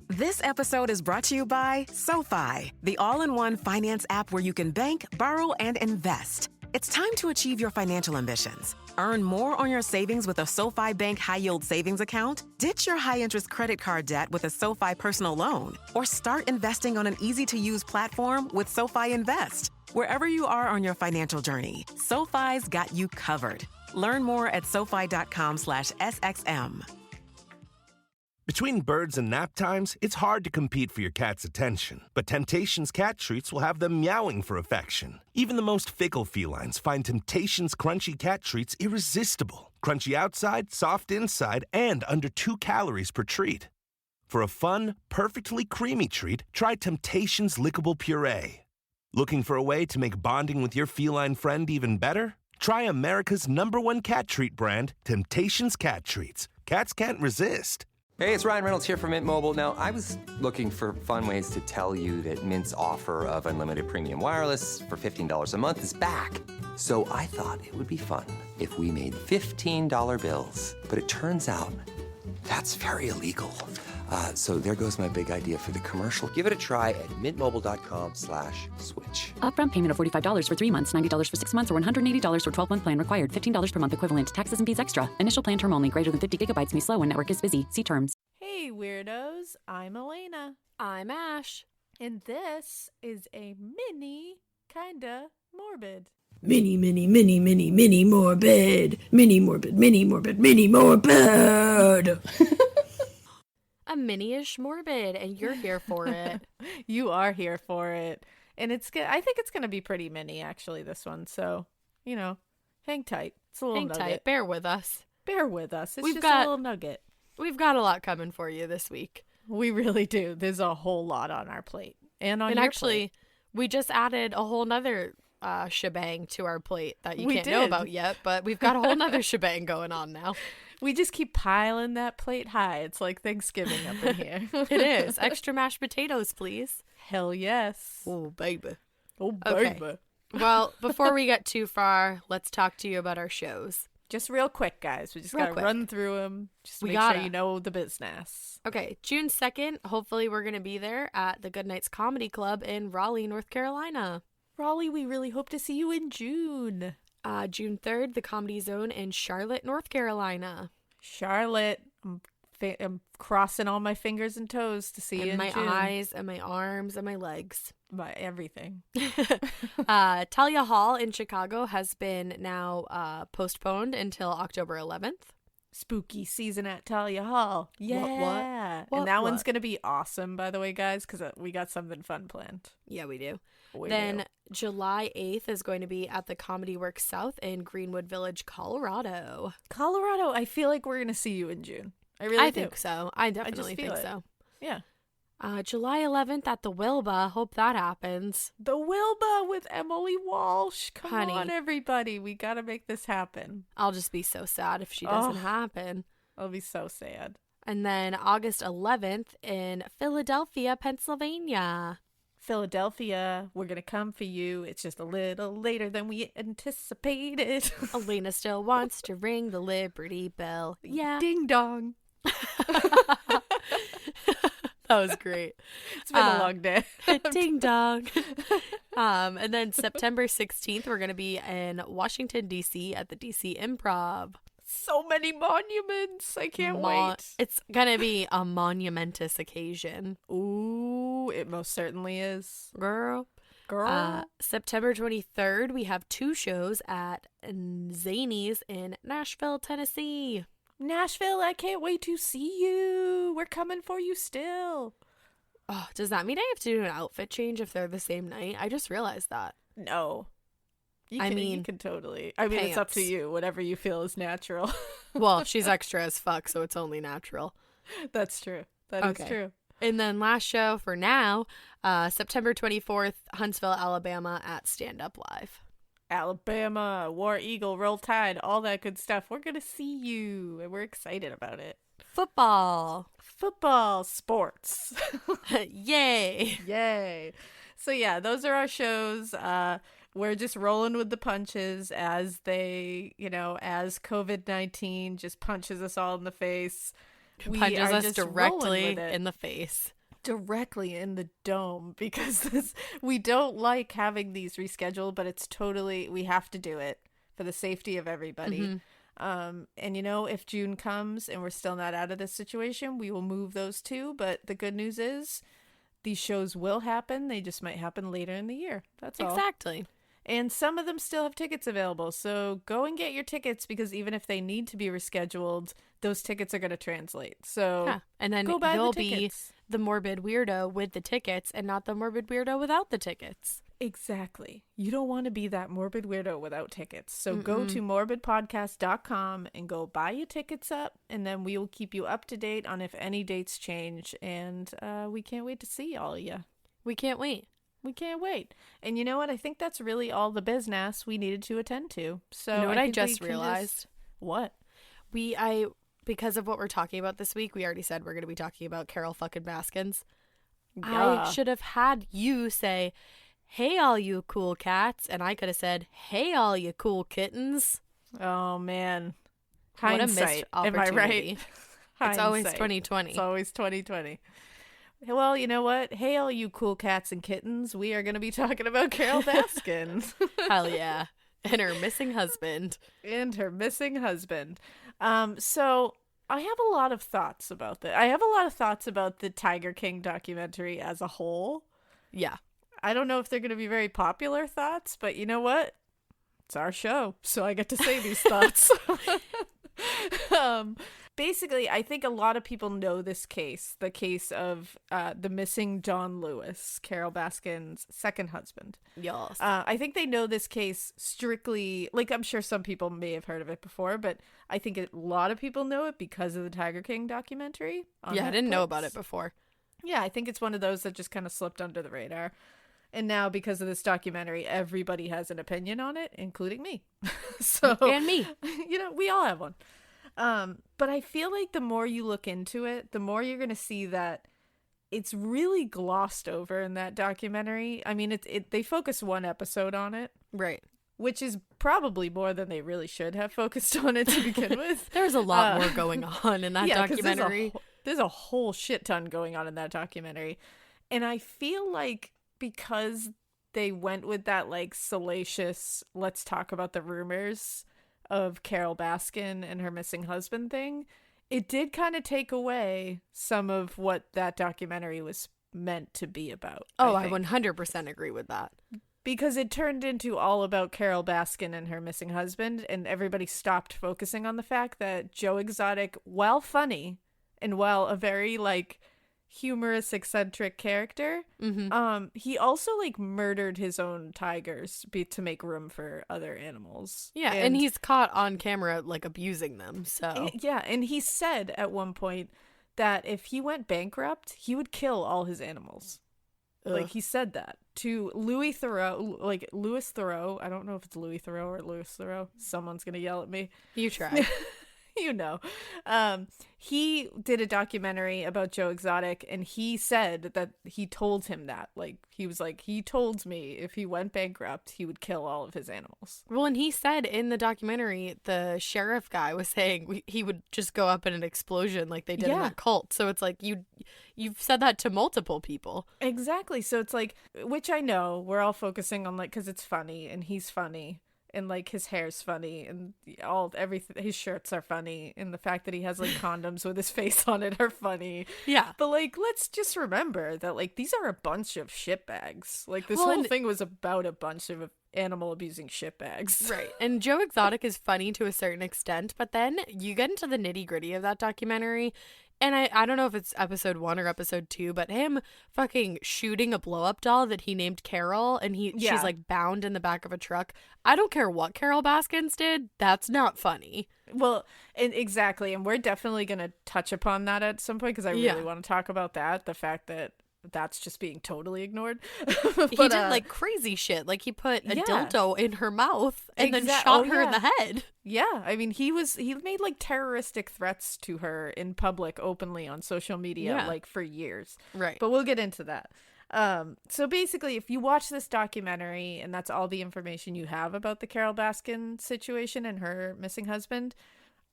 This episode is brought to you by SoFi, the all-in-one finance app where you can bank, borrow, and invest. It's time to achieve your financial ambitions. Earn more on your savings with a SoFi Bank high-yield savings account, ditch your high-interest credit card debt with a SoFi personal loan, or start investing on an easy-to-use platform with SoFi Invest. Wherever you are on your financial journey, SoFi's got you covered. Learn more at SoFi.com/SXM. Between birds and nap times, it's hard to compete for your cat's attention. But Temptations cat treats will have them meowing for affection. Even the most fickle felines find Temptations crunchy cat treats irresistible. Crunchy outside, soft inside, and under 2 calories per treat. For a fun, perfectly creamy treat, try Temptations lickable puree. Looking for a way to make bonding with your feline friend even better? Try America's #1 cat treat brand, Temptations cat treats. Cats can't resist. Hey, it's Ryan Reynolds here from Mint Mobile. Now, I was looking for fun ways to tell you that Mint's offer of unlimited premium wireless for $15 a month is back. So I thought it would be fun if we made $15 bills. But it turns out that's very illegal. So there goes my big idea for the commercial. Give it a try at mintmobile.com/switch. Upfront payment of $45 for 3 months, $90 for 6 months, or $180 for 12-month plan required. $15 per month equivalent. Taxes and fees extra. Initial plan term only. Greater than 50 gigabytes may slow when network is busy. See terms. Hey, weirdos. I'm Alaina. I'm Ash. And this is a mini, kinda morbid. Mini morbid. Mini morbid, mini morbid. A mini-ish morbid, and you're here for it. You are here for it. And I think it's going to be pretty mini, actually, this one. So, hang tight. It's a little nugget. Hang tight. Bear with us. It's just a little nugget. We've got a lot coming for you this week. We really do. There's a whole lot on our plate. And your actually, plate. We just added a whole nother shebang to our plate that you can't know about yet, but we've got a whole nother shebang going on now. We just keep piling that plate high. It's like Thanksgiving up in here. It is. Extra mashed potatoes, please. Hell yes. Oh, baby. Okay. Well, before we get too far, let's talk to you about our shows. Just real quick, guys. We just got to run through them. Just make sure you know the business. Okay. June 2nd, hopefully we're going to be there at the Good Nights Comedy Club in Raleigh, North Carolina. Raleigh, we really hope to see you in June. June 3rd, the Comedy Zone in Charlotte, North Carolina. Charlotte. I'm crossing all my fingers and toes to see you in my June. Eyes and my arms and my legs. My everything. Talia Hall in Chicago has been now postponed until October 11th. Spooky season at Talia Hall. Yeah. What? And that one's going to be awesome, by the way, guys, because we got something fun planned. Yeah, we do. We then do. July 8th is going to be at the Comedy Works South in Greenwood Village, Colorado. Colorado, I feel like we're going to see you in June. I think so. I definitely think so. Yeah. July 11th at the Wilba. Hope that happens. The Wilba with Emily Walsh. Come Honey. on, everybody. We got to make this happen. I'll just be so sad if she doesn't happen. I'll be so sad. And then August 11th in Philadelphia, Pennsylvania. Philadelphia, we're going to come for you. It's just a little later than we anticipated. Alaina still wants to ring the Liberty Bell. Yeah. Ding dong. That was great. It's been a long day. Ding dong. And then September 16th, we're going to be in Washington, D.C. at the D.C. Improv. So many monuments. I can't wait. It's going to be a monumentous occasion. Ooh, it most certainly is. Girl. September 23rd, we have 2 shows at Zanies in Nashville, Tennessee. Nashville, I can't wait to see you. We're coming for you still. Oh, does that mean I have to do an outfit change if they're the same night? I just realized that. No. You can totally. Pants. It's up to you. Whatever you feel is natural. Well, she's extra as fuck, so it's only natural. That's true. That is true. And then last show for now, September 24th, Huntsville, Alabama at Stand Up Live. Alabama, War Eagle, Roll Tide, all that good stuff. We're going to see you, and we're excited about it. Football, sports. Yay. Yay. So yeah, those are our shows. We're just rolling with the punches as as COVID-19 just punches us all in the face. Punches us directly in the face. directly in the dome because we don't like having these rescheduled, but it's totally, we have to do it for the safety of everybody. And you know, if June comes and we're still not out of this situation, we will move those two. But the good news is these shows will happen. They just might happen later in the year. That's all. Exactly. And some of them still have tickets available. So go and get your tickets, because even if they need to be rescheduled, those tickets are going to translate. So Yeah. And then go buy you'll the be tickets. the morbid weirdo with the tickets and not the morbid weirdo without the tickets. Exactly. You don't want to be that morbid weirdo without tickets. So go to morbidpodcast.com and go buy your tickets up, and then we will keep you up to date on if any dates change. And we can't wait to see all of you. We can't wait. We can't wait. And you know what? I think that's really all the business we needed to attend to. So You know what I think just we can realized? What? Because of what we're talking about this week, we already said we're going to be talking about Carole fucking Baskins. Yeah. I should have had you say, "Hey, all you cool cats," and I could have said, "Hey, all you cool kittens." Oh, man. What a missed Hindsight. Am I opportunity. right? It's always Hindsight. 2020. It's always 2020. Well, you know what? Hey, all you cool cats and kittens. We are going to be talking about Carole Baskin. Hell yeah. And her missing husband. And her missing husband. So I have a lot of thoughts about that. I have a lot of thoughts about the Tiger King documentary as a whole. Yeah. I don't know if they're going to be very popular thoughts, but you know what? It's our show, so I get to say these thoughts. Basically, I think a lot of people know this case, the case of the missing John Lewis, Carole Baskin's second husband. Yes. I think they know this case strictly, like I'm sure some people may have heard of it before, but I think a lot of people know it because of the Tiger King documentary. Yeah, I didn't know Netflix. about it before. Yeah, I think it's one of those that just kind of slipped under the radar. And now, because of this documentary, everybody has an opinion on it, including me. So, And me. You know, we all have one. But I feel like the more you look into it, the more you're going to see that it's really glossed over in that documentary. I mean, they focus one episode on it. Right. Which is probably more than they really should have focused on it to begin with. There's a lot more going on in that 'cause documentary. There's a whole shit ton going on in that documentary. And I feel like because they went with that like salacious, let's talk about the rumors of Carole Baskin and her missing husband thing, it did kind of take away some of what that documentary was meant to be about. Oh, I think. 100% agree with that. Because it turned into all about Carole Baskin and her missing husband, and everybody stopped focusing on the fact that Joe Exotic, while funny and while a very like humorous, eccentric character, he also like murdered his own tigers to make room for other animals. Yeah, and he's caught on camera like abusing them. So yeah, and he said at one point that if he went bankrupt, he would kill all his animals. Like, he said that to Louis Theroux, like Louis Theroux. I don't know if it's Louis Theroux or Louis Theroux. Someone's going to yell at me. You try. You know. He did a documentary about Joe Exotic, and he said that he told him that. Like, he was like, he told me if he went bankrupt, he would kill all of his animals. Well, and he said in the documentary, the sheriff guy was saying he would just go up in an explosion like they did in that cult. So it's like you've said that to multiple people. Exactly. So it's like, which I know we're all focusing on, like, because it's funny and he's funny. And like his hair's funny and everything, his shirts are funny, and the fact that he has like condoms with his face on it are funny. Yeah. But like, let's just remember that like these are a bunch of shitbags. Like this Well, whole and- thing was about a bunch of animal abusing shitbags. Right. And Joe Exotic is funny to a certain extent, but then you get into the nitty gritty of that documentary. And I don't know if it's episode 1 or episode 2, but him fucking shooting a blow-up doll that he named Carole, and she's like bound in the back of a truck. I don't care what Carole Baskins did. That's not funny. Well, and exactly. And we're definitely going to touch upon that at some point because I really want to talk about that. The fact that that's just being totally ignored. But, he did like crazy shit. Like he put a dildo in her mouth and then shot her in the head. Yeah. I mean, he made like terroristic threats to her in public openly on social media, like for years. Right. But we'll get into that. So basically, if you watch this documentary and that's all the information you have about the Carole Baskin situation and her missing husband,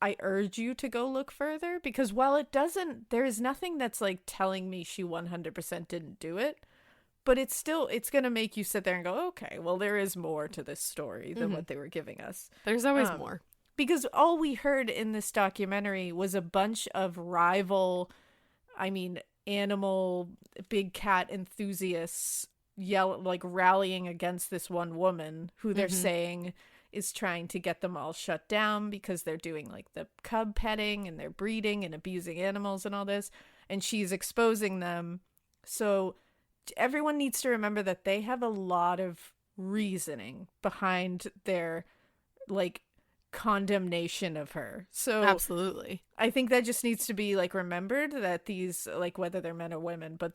I urge you to go look further, because while it doesn't, there is nothing that's like telling me she 100% didn't do it, but it's going to make you sit there and go, okay, well, there is more to this story than what they were giving us. There's always more. Because all we heard in this documentary was a bunch of animal big cat enthusiasts rallying against this one woman who they're saying is trying to get them all shut down because they're doing like the cub petting and they're breeding and abusing animals and all this, and she's exposing them. So everyone needs to remember that they have a lot of reasoning behind their like condemnation of her. So absolutely, I think that just needs to be like remembered, that these, like, whether they're men or women, but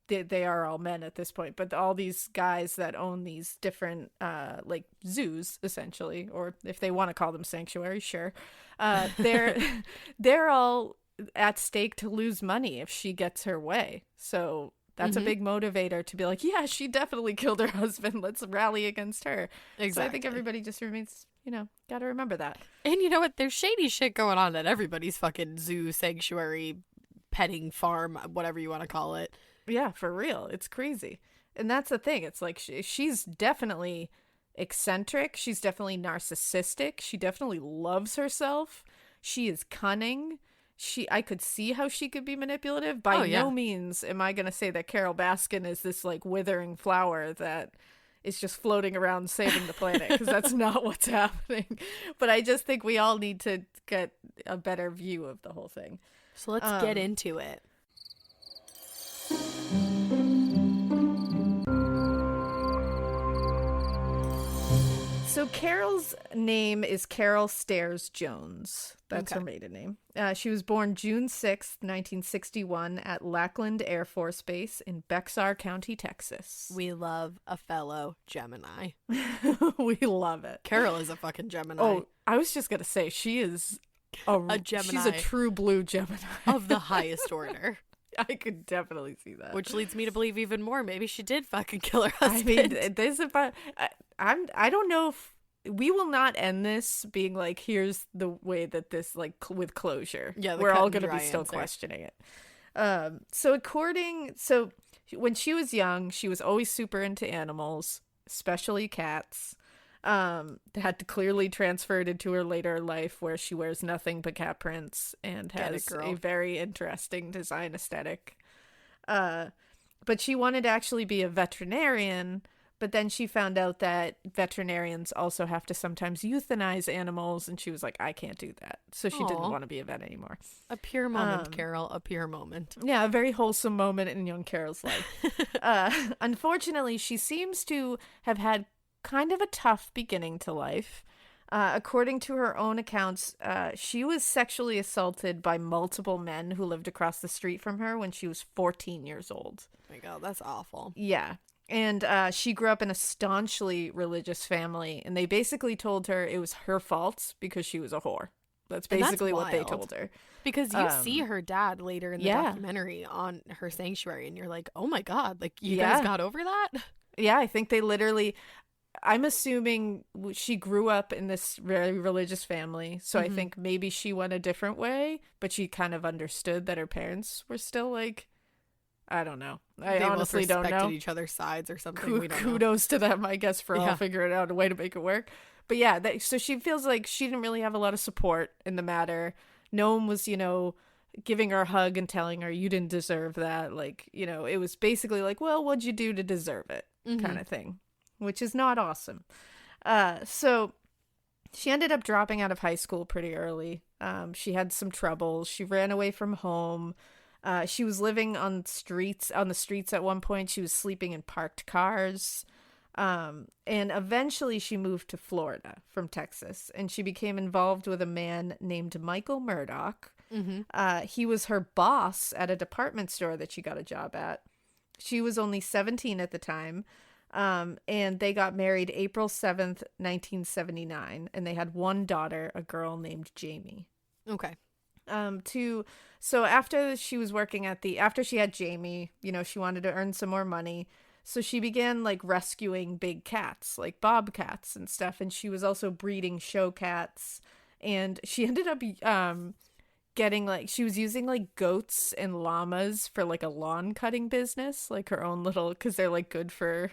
they are all men at this point, but all these guys that own these different like zoos essentially, or if they want to call them sanctuaries, sure, they're all at stake to lose money if she gets her way. So that's a big motivator to be like, yeah, she definitely killed her husband, let's rally against her. Exactly. So I think everybody just remains, gotta remember that. And you know what? There's shady shit going on at everybody's fucking zoo, sanctuary, petting farm, whatever you want to call it. Yeah, for real. It's crazy. And that's the thing. It's like she's definitely eccentric. She's definitely narcissistic. She definitely loves herself. She is cunning. I could see how she could be manipulative. By no means am I going to say that Carole Baskin is this like withering flower that is just floating around saving the planet, because that's not what's happening. But I just think we all need to get a better view of the whole thing. So let's get into it. So Carole's name is Carole Stairs Jones. That's her maiden name. She was born June 6th, 1961 at Lackland Air Force Base in Bexar County, Texas. We love a fellow Gemini. We love it. Carole is a fucking Gemini. Oh, I was just going to say, she is a Gemini. She's a true blue Gemini. Of the highest order. I could definitely see that. Which leads me to believe even more. Maybe she did fucking kill her husband. I mean, I don't know if we will not end this being like, here's the way that this, like, with closure. Yeah, we're all going to be still questioning it. So when she was young, she was always super into animals, especially cats. Had to clearly transferred into her later life, where she wears nothing but cat prints and has a very interesting design aesthetic. But she wanted to actually be a veterinarian, but then she found out that veterinarians also have to sometimes euthanize animals, and she was like, I can't do that. So she didn't want to be a vet anymore. A pure moment, Carole, a pure moment. Yeah, a very wholesome moment in young Carole's life. Unfortunately, she seems to have had kind of a tough beginning to life. According to her own accounts, she was sexually assaulted by multiple men who lived across the street from her when she was 14 years old. Oh my God, that's awful. Yeah. And she grew up in a staunchly religious family, and they basically told her it was her fault because she was a whore. That's basically what they told her. Because you see her dad later in the documentary on her sanctuary, and you're like, oh my God, like, you guys got over that? Yeah, I think they literally... I'm assuming she grew up in this very religious family, so I think maybe she went a different way, but she kind of understood that her parents were still like, I don't know. I honestly don't know. They respected each other's sides or something. Kudos to them, I guess, for all figuring out a way to make it work. But yeah, so she feels like she didn't really have a lot of support in the matter. No one was, giving her a hug and telling her, you didn't deserve that. Like, it was basically like, well, what'd you do to deserve it? Kind of thing. Which is not awesome. So she ended up dropping out of high school pretty early. She had some trouble. She ran away from home. She was living on the streets at one point. She was sleeping in parked cars. And eventually she moved to Florida from Texas, and she became involved with a man named Michael Murdoch. He was her boss at a department store that she got a job at. She was only 17 at the time. And they got married April 7th, 1979, and they had one daughter, a girl named Jamie. Okay. So after she was working after she had Jamie, she wanted to earn some more money. So she began like rescuing big cats, like bobcats and stuff. And she was also breeding show cats And she ended up getting like, she was using like goats and llamas for like a lawn cutting business, like her own little, because they're like good for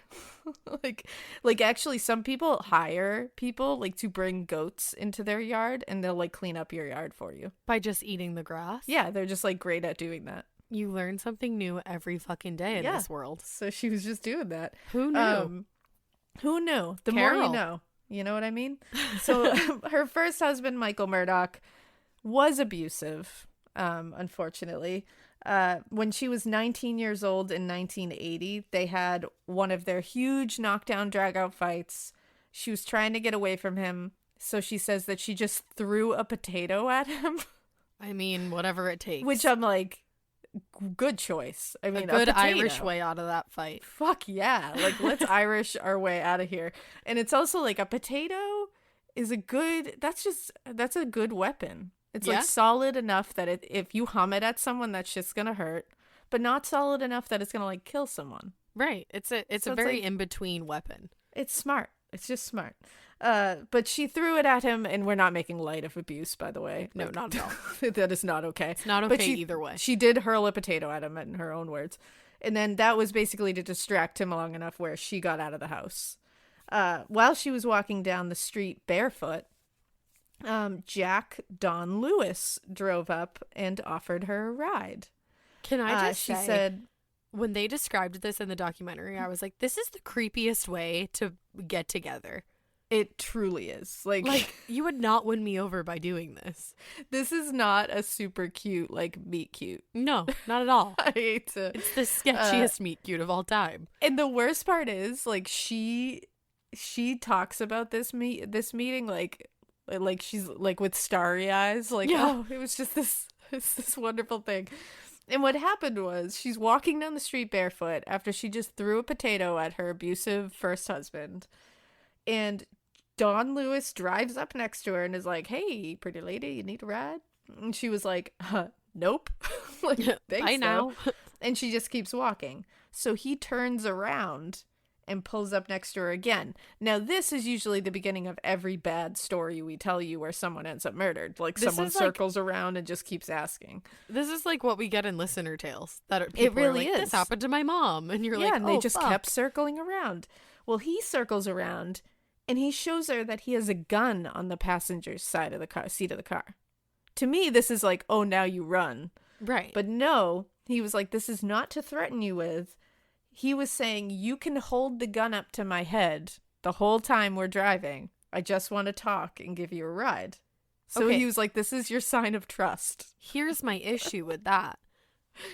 like actually some people hire people like to bring goats into their yard and they'll like clean up your yard for you By just eating the grass? Yeah, they're just like great at doing that. You learn something new every fucking day in this world. So she was just doing that. Who knew? Who knew? The Carole. more you know. You know what I mean? So her first husband, Michael Murdoch, was abusive, unfortunately. When she was 19 years old in 1980, they had one of their huge knockdown, drag-out fights. She was trying to get away from him, so she says that she just threw a potato at him. I mean, whatever it takes. Which I'm like, good choice. I mean, a good potato. Irish way out of that fight. Fuck yeah. Like, let's Irish our way out of here. And it's also like a potato is a good, that's a good weapon. It's like solid enough that if you hum it at someone, that shit's gonna hurt, but not solid enough that it's gonna like kill someone. Right. It's a very like, in-between weapon. It's smart. It's just smart. But she threw it at him, and we're not making light of abuse, by the way. No, not at all. That is not okay. It's not okay either way. She did hurl a potato at him in her own words. And then that was basically to distract him long enough where she got out of the house. While she was walking down the street barefoot, Jack Don Lewis drove up and offered her a ride. Can I just she say, said, when they described this in the documentary, I was like, this is the creepiest way to get together. It truly is. Like you would not win me over by doing this. This is not a super cute, like, meet cute. No, not at all. I hate to. It's the sketchiest meet cute of all time. And the worst part is, like, she talks about this meeting like she's like with starry eyes, like, oh, it was just this wonderful thing. And what happened was she's walking down the street barefoot after she just threw a potato at her abusive first husband, and Don Lewis drives up next to her and is like, hey, pretty lady, you need a ride? And she was like, nope. Like, bye now. And she just keeps walking. So he turns around and pulls up next to her again. Now, this is usually the beginning of every bad story we tell you where someone ends up murdered. Like, someone circles around and just keeps asking. This is like what we get in listener tales. That people it really are like, is. This happened to my mom. And you're like, and they just kept circling around. Well, he circles around, and he shows her that he has a gun on the passenger's seat of the car. To me, this is like, oh, now you run. Right. But no, he was like, this is not to threaten you with. He was saying, you can hold the gun up to my head the whole time we're driving. I just want to talk and give you a ride. So he was like, this is your sign of trust. Here's my issue with that.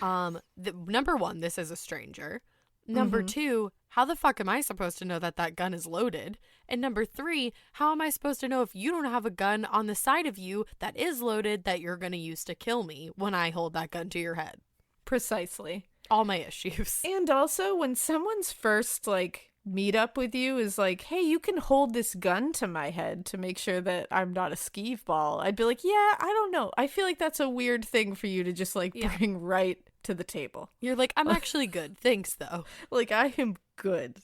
Number one, this is a stranger. Number two, how the fuck am I supposed to know that gun is loaded? And number three, how am I supposed to know if you don't have a gun on the side of you that is loaded that you're going to use to kill me when I hold that gun to your head? Precisely. All my issues. And also, when someone's first, like, meet up with you is like, hey, you can hold this gun to my head to make sure that I'm not a skeeve ball. I'd be like, yeah, I don't know. I feel like that's a weird thing for you to just, like, bring right to the table. You're like, I'm actually good. Thanks, though. Like, I am good.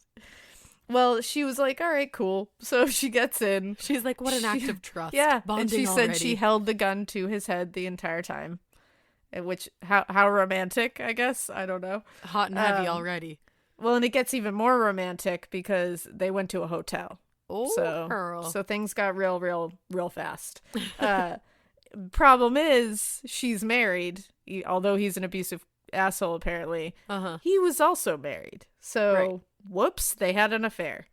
Well, she was like, all right, cool. So she gets in. She's like, what an act of trust. Yeah. Bonding and she already. said she held the gun to his head the entire time. Which, how romantic, I guess. I don't know. Hot and heavy already. Well, and it gets even more romantic because they went to a hotel. Oh, girl. So things got real fast. Problem is, she's married. Although he's an abusive asshole, apparently. He was also married. So, whoops, they had an affair.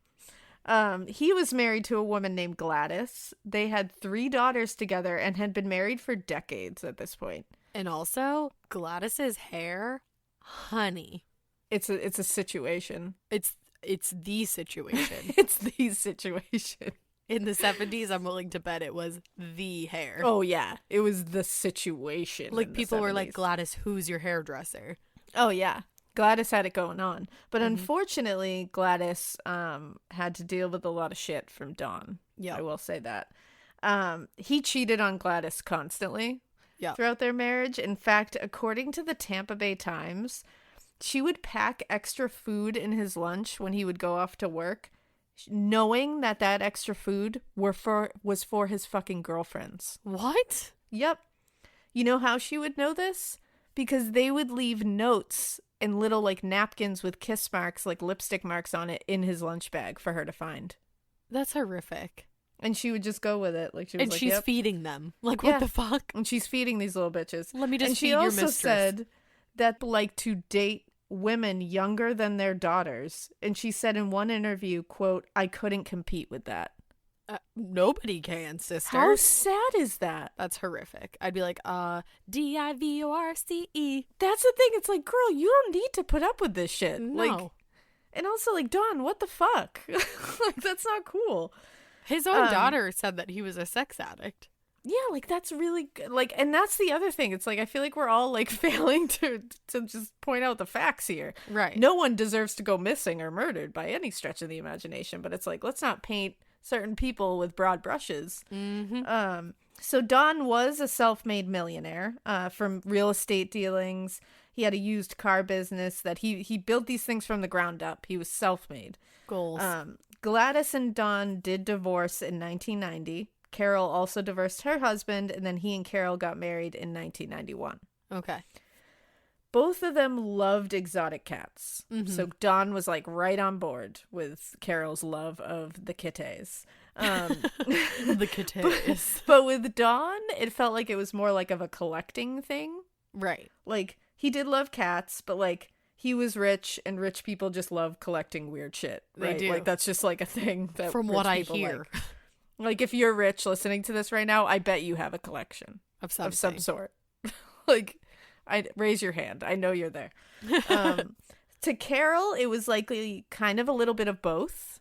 He was married to a woman named Gladys. They had 3 daughters together and had been married for decades at this point. And also, Gladys's hair, honey. It's a situation. It's the situation. It's the situation. In the 70s, I'm willing to bet it was the hair. Oh, yeah. It was the situation. Like, people were like, Gladys, who's your hairdresser? Oh, yeah. Gladys had it going on. But unfortunately, Gladys had to deal with a lot of shit from Don. Yeah. I will say that. He cheated on Gladys constantly throughout their marriage. In fact, according to the Tampa Bay Times, she would pack extra food in his lunch when he would go off to work knowing that extra food was for his fucking girlfriends. What? Yep. You know how she would know this? Because they would leave notes and little like napkins with kiss marks, like lipstick marks on it, in his lunch bag for her to find. That's horrific. And she would just go with it. Like she was and like, she's yep. feeding them. Like, Yeah. what the fuck? And she's feeding these little bitches. Let me just and feed she your also mistress. said that like to date women younger than their daughters. And she said in one interview, quote, "I couldn't compete with that." Nobody can, sister. How sad is that? That's horrific. I'd be like, DIVORCE. That's the thing. It's like, girl, you don't need to put up with this shit. No. Like, and also, like, Dawn, what the fuck? Like, that's not cool. His own daughter said that he was a sex addict. Yeah, like, that's really good. Like, and that's the other thing. It's like, I feel like we're all, like, failing to just point out the facts here. Right. No one deserves to go missing or murdered by any stretch of the imagination. But it's like, let's not paint certain people with broad brushes. Mm-hmm. So Don was a self-made millionaire from real estate dealings. He had a used car business that he built these things from the ground up. He was self-made. Goals. Gladys and Don did divorce in 1990. Carole also divorced her husband, and then he and Carole got married in 1991. Okay. Both of them loved exotic cats. Mm-hmm. So Don was like right on board with Carole's love of the kittehs. The kittehs. But with Don, it felt like it was more like of a collecting thing. Right. Like, he did love cats, but like, he was rich, and rich people just love collecting weird shit. Right? They do. Like, that's just like a thing that From rich what I people hear. like. Like, if you're rich listening to this right now, I bet you have a collection Of something. of some sort. Like, I'd raise your hand. I know you're there. To Carole, it was likely kind of a little bit of both,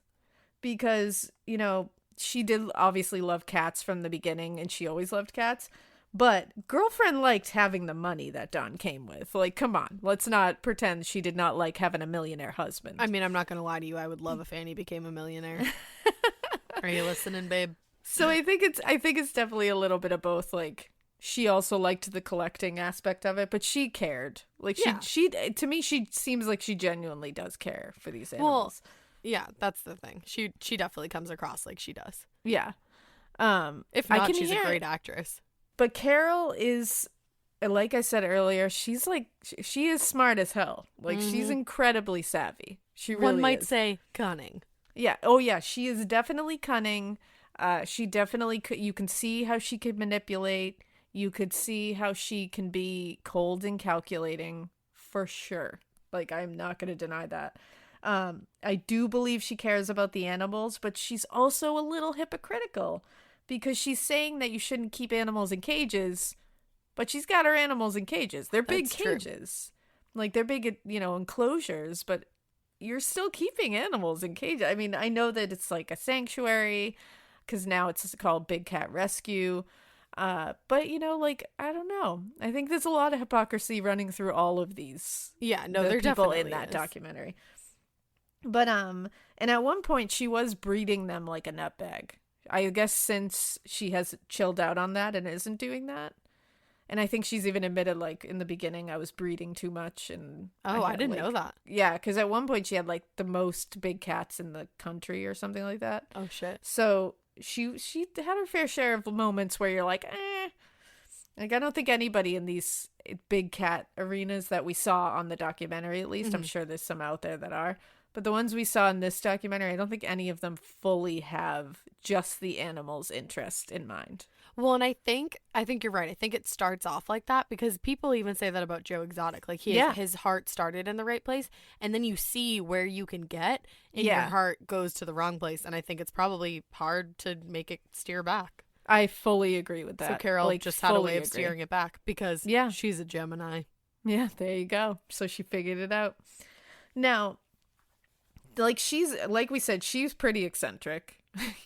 because, you know, she did obviously love cats from the beginning, and she always loved cats. But girlfriend liked having the money that Don came with. Like, come on, let's not pretend she did not like having a millionaire husband. I mean, I'm not going to lie to you. I would love if Annie became a millionaire. Are you listening, babe? So I think it's definitely a little bit of both. Like, she also liked the collecting aspect of it, but she cared. Like, she to me, she seems like she genuinely does care for these animals. Well, yeah, that's the thing. She definitely comes across like she does. Yeah. If I not, can she's hear a great it. actress. But Carole is, like I said earlier, she's like, she is smart as hell. Like, she's incredibly savvy. She really One might is. say cunning. Yeah. Oh, yeah. She is definitely cunning. She definitely could. You can see how she could manipulate. You could see how she can be cold and calculating, for sure. Like, I'm not going to deny that. I do believe she cares about the animals, but she's also a little hypocritical, because she's saying that you shouldn't keep animals in cages, but she's got her animals in cages. They're big That's true. cages. Like, they're big, you know, enclosures, but you're still keeping animals in cages. I mean, I know that it's like a sanctuary, because now it's called Big Cat Rescue. But, you know, like, I don't know. I think there's a lot of hypocrisy running through all of these. Yeah, no, the there people definitely in that is. documentary. But, and at one point she was breeding them like a nutbag. I guess since she has chilled out on that and isn't doing that. And I think she's even admitted, like, in the beginning, I was breeding too much. And I had, didn't like- know that. Yeah, because at one point she had, like, the most big cats in the country or something like that. Oh, shit. So she had her fair share of moments where you're like, Like, I don't think anybody in these big cat arenas that we saw on the documentary, at least, I'm sure there's some out there that are. But the ones we saw in this documentary, I don't think any of them fully have just the animal's interest in mind. Well, and I think you're right. I think it starts off like that, because people even say that about Joe Exotic. Like, his heart started in the right place, and then you see where you can get, and your heart goes to the wrong place. And I think it's probably hard to make it steer back. I fully agree with that. So Carole like, just had a way fully of steering it back, because she's a Gemini. Yeah, there you go. So she figured it out. Now, like, like we said, she's pretty eccentric,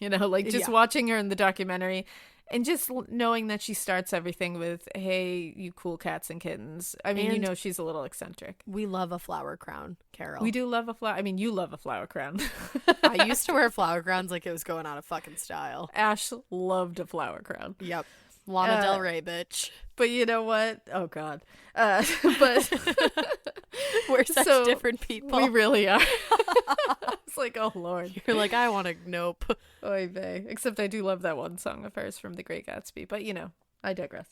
you know, like, just watching her in the documentary and just knowing that she starts everything with, hey, you cool cats and kittens. I mean, you know, she's a little eccentric. We love a flower crown, Carole. We do love a flower. I mean, you love a flower crown. I used to wear flower crowns like it was going out of fucking style. Ash loved a flower crown. Yep. Lana Del Rey, bitch. But you know what? Oh, God. But we're such different people. We really are. like, oh, Lord. You're like, I want to nope. Oy vey. Except I do love that one song of hers from The Great Gatsby. But, I digress.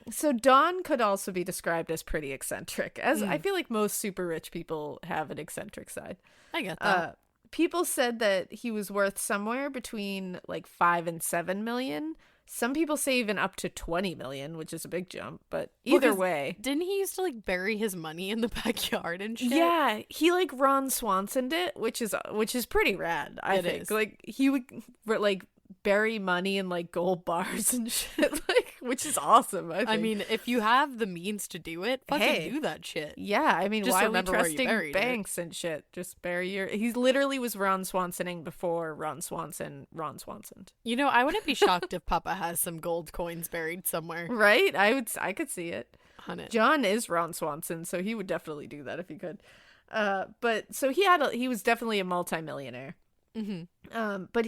So Dawn could also be described as pretty eccentric, as I feel like most super rich people have an eccentric side. I get that. People said that he was worth somewhere between like 5 and 7 million. Some people say even up to 20 million, which is a big jump, but either way. Didn't he used to like bury his money in the backyard and shit? Yeah, he like Ron Swanson'd it, which is pretty rad, I think. Is. Like he would like bury money in like gold bars and shit, like, which is awesome, I think. I mean, if you have the means to do it, fucking do that shit. Yeah, I mean, Just why are we remember where you trusting buried banks and shit? Just bury your... He literally was Ron Swansoning before Ron Swanson. I wouldn't be shocked if Papa has some gold coins buried somewhere. Right? I could see it. On it. John is Ron Swanson, so he would definitely do that if he could. But so he was definitely a multimillionaire. Mm-hmm. But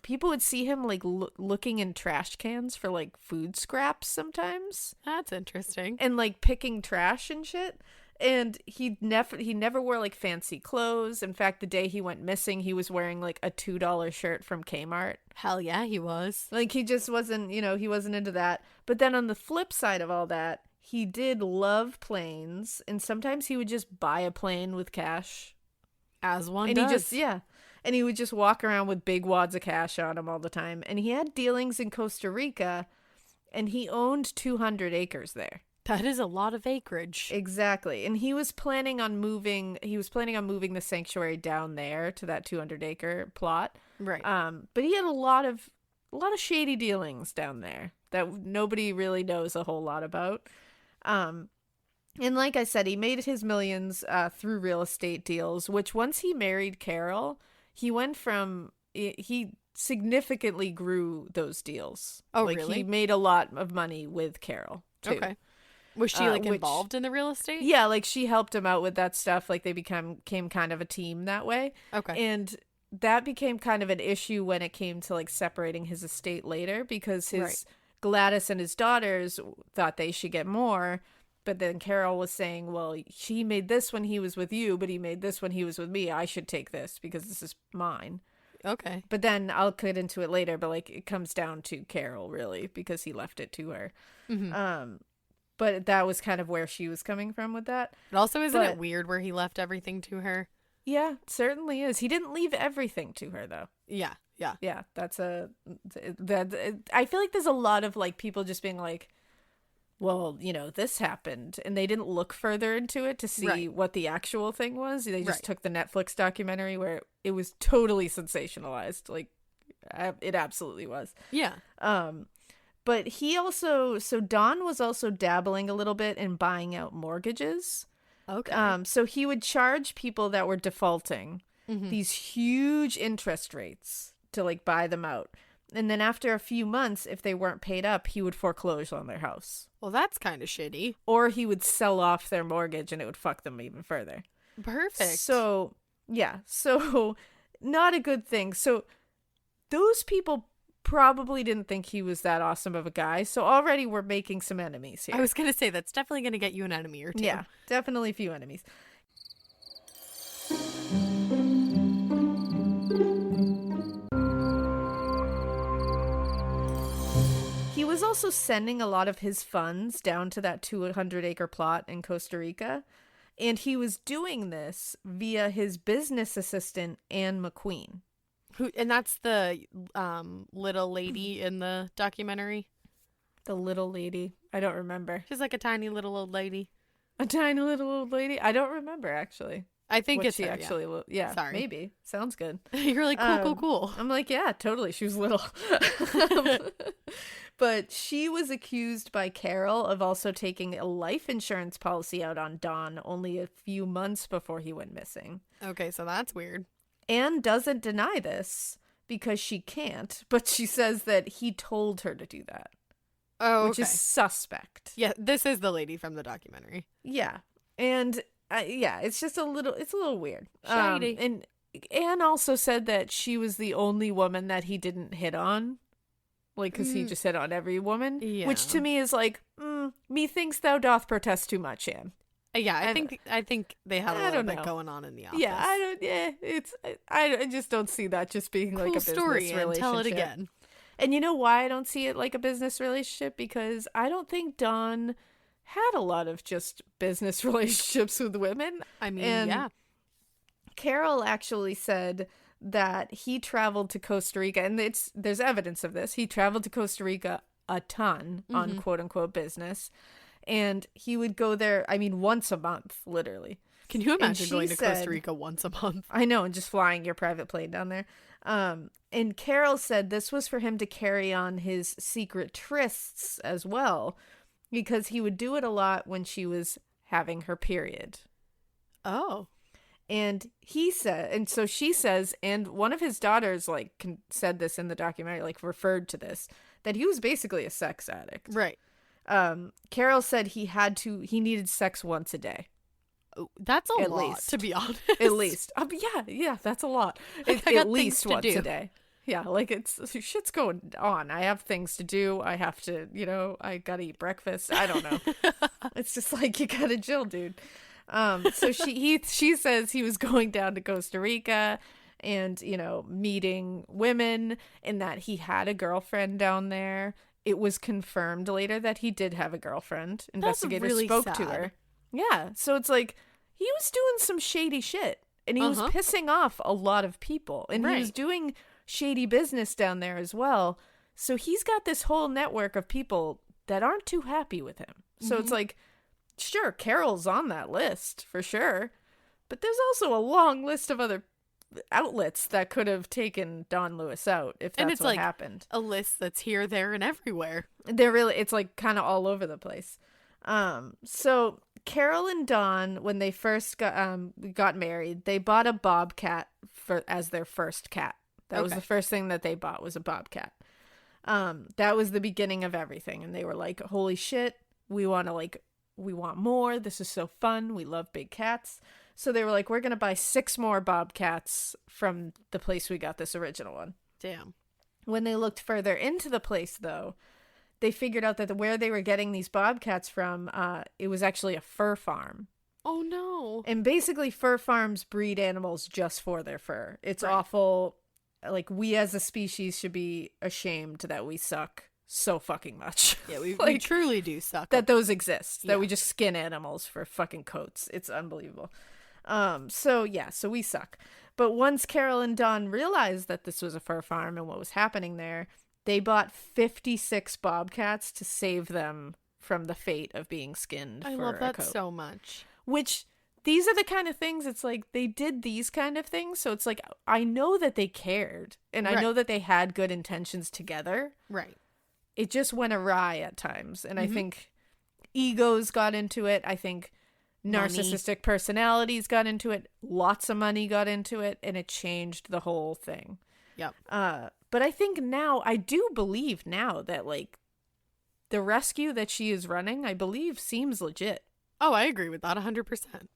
people would see him like looking in trash cans for like food scraps sometimes. That's interesting. And like picking trash and shit. And he never wore like fancy clothes. In fact, the day he went missing, he was wearing like a $2 shirt from Kmart. Hell yeah, he was. Like he just wasn't, he wasn't into that. But then on the flip side of all that, he did love planes, and sometimes he would just buy a plane with cash. As one and does. And he would just walk around with big wads of cash on him all the time. And he had dealings in Costa Rica, and he owned 200 acres there. That is a lot of acreage. Exactly. And he was planning on moving the sanctuary down there to that 200-acre plot. Right. But he had a lot of shady dealings down there that nobody really knows a whole lot about. And like I said, he made his millions through real estate deals, which once he married Carole, he significantly grew those deals. Oh, like, really? He made a lot of money with Carole, too. Okay. Was she involved in the real estate? Yeah, like she helped him out with that stuff. Like they became kind of a team that way. Okay. And that became kind of an issue when it came to like separating his estate later, because Gladys and his daughters thought they should get more. But then Carole was saying, well, she made this when he was with you, but he made this when he was with me. I should take this because this is mine. Okay. But then I'll get into it later, but like it comes down to Carole really, because he left it to her. Mm-hmm. But that was kind of where she was coming from with that. But also, isn't it weird where he left everything to her? Yeah, it certainly is. He didn't leave everything to her though. Yeah. Yeah, I feel like there's a lot of like people just being like, well, this happened, and they didn't look further into it to see what the actual thing was. They just took the Netflix documentary where it was totally sensationalized. Like, it absolutely was. Yeah. But Don was also dabbling a little bit in buying out mortgages. Okay. So he would charge people that were defaulting these huge interest rates to like buy them out. And then after a few months, if they weren't paid up, he would foreclose on their house. Well, that's kind of shitty. Or he would sell off their mortgage and it would fuck them even further. Perfect. So, yeah. So, not a good thing. So, those people probably didn't think he was that awesome of a guy. So, already we're making some enemies here. I was going to say, that's definitely going to get you an enemy or two. Yeah, definitely a few enemies. He was also sending a lot of his funds down to that 200-acre plot in Costa Rica, and he was doing this via his business assistant, Anne McQueen. And that's the little lady in the documentary? The little lady? I don't remember. She's like a tiny little old lady. A tiny little old lady? I don't remember, actually. I think what it's she her, actually. Yeah, sorry. Maybe. Sounds good. You're like, cool. I'm like, yeah, totally. She was little. But she was accused by Carole of also taking a life insurance policy out on Don only a few months before he went missing. Okay, so that's weird. Anne doesn't deny this because she can't, but she says that he told her to do that. Oh, which is suspect. Yeah, this is the lady from the documentary. Yeah. And it's just a little weird. Shady. And Anne also said that she was the only woman that he didn't hit on. Like, because he just hit on every woman. Yeah. Which to me is like, methinks thou doth protest too much, Anne. Yeah, I think they had a little bit going on in the office. Yeah, I just don't see that just being like a business story, relationship. and tell it again. And you know why I don't see it like a business relationship? Because I don't think Don had a lot of just business relationships with women. I mean, and yeah. Carole actually said that he traveled to Costa Rica, and there's evidence of this. He traveled to Costa Rica a ton on quote unquote business. And he would go there, I mean, once a month, literally. Can you imagine going to Costa Rica once a month? I know, and just flying your private plane down there. And Carole said this was for him to carry on his secret trysts as well, because he would do it a lot when she was having her period. Oh. And he said, and so she says, and one of his daughters said this in the documentary, referred to this, that he was basically a sex addict. Right. Carole said he needed sex once a day. That's a at lot, least. to be honest. At least. Yeah, that's a lot. At least once a day. Yeah, shit's going on. I have things to do. I have to, I gotta eat breakfast. I don't know. It's just you gotta chill, dude. So she says he was going down to Costa Rica and, meeting women, and that he had a girlfriend down there. It was confirmed later that he did have a girlfriend. Investigators really spoke sad. to her. Yeah. So it's he was doing some shady shit, and he was pissing off a lot of people, and he was doing shady business down there as well. So he's got this whole network of people that aren't too happy with him. So it's sure, Carole's on that list for sure, but there's also a long list of other outlets that could have taken Don Lewis out if that's what happened. A list that's here, there, and everywhere. It's kind of all over the place. So Carole and Don, when they first got married, they bought a bobcat as their first cat. That was the first thing that they bought, was a bobcat. That was the beginning of everything, and they were like, "Holy shit, we want more. This is so fun. We love big cats." So they were like, "We're gonna buy 6 more bobcats from the place we got this original one." Damn. When they looked further into the place, though, they figured out that where they were getting these bobcats from, it was actually a fur farm. Oh, no. And basically, fur farms breed animals just for their fur. It's awful. We as a species should be ashamed that we suck so fucking much. Yeah, we truly do suck. That those exist. That we just skin animals for fucking coats. It's unbelievable. So we suck. But once Carole and Don realized that this was a fur farm and what was happening there, they bought 56 bobcats to save them from the fate of being skinned. I love that so much. Which, these are the kind of things, it's they did these kind of things, so it's I know that they cared, and I know that they had good intentions together. Right. It just went awry at times, and I think egos got into it. I think narcissistic personalities got into it. Lots of money got into it, and it changed the whole thing. Yep. But I think now, I do believe now that the rescue that she is running, I believe seems legit. Oh, I agree with that 100%.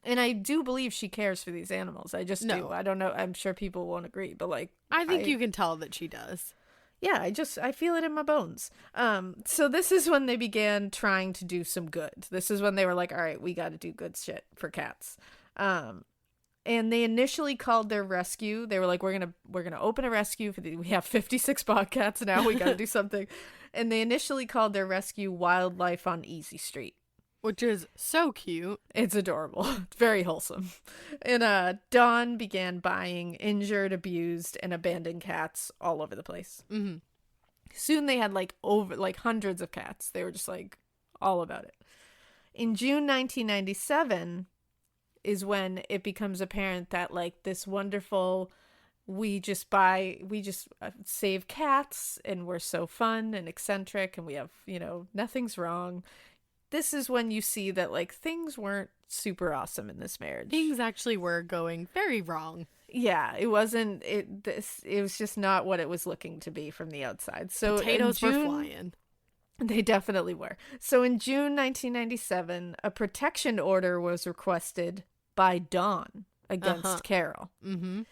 And I do believe she cares for these animals. I just do. I don't know. I'm sure people won't agree, but I think you can tell that she does. Yeah, I feel it in my bones. So this is when they began trying to do some good. This is when they were like, all right, we got to do good shit for cats. And they initially called their rescue. They were like, we're gonna open a rescue we have 56 bobcats now. We got to do something. And they initially called their rescue Wildlife on Easy Street. Which is so cute. It's adorable. It's very wholesome. And Don began buying injured, abused, and abandoned cats all over the place. Mm-hmm. Soon they had hundreds of cats. They were just all about it. In June 1997 is when it becomes apparent that this wonderful, we just save cats, and we're so fun and eccentric, and we have, nothing's wrong. This is when you see that things weren't super awesome in this marriage. Things actually were going very wrong. Yeah, it wasn't. It was just not what it was looking to be from the outside. So potatoes were flying. They definitely were. So in June 1997, a protection order was requested by Don against Carole. Mm-hmm.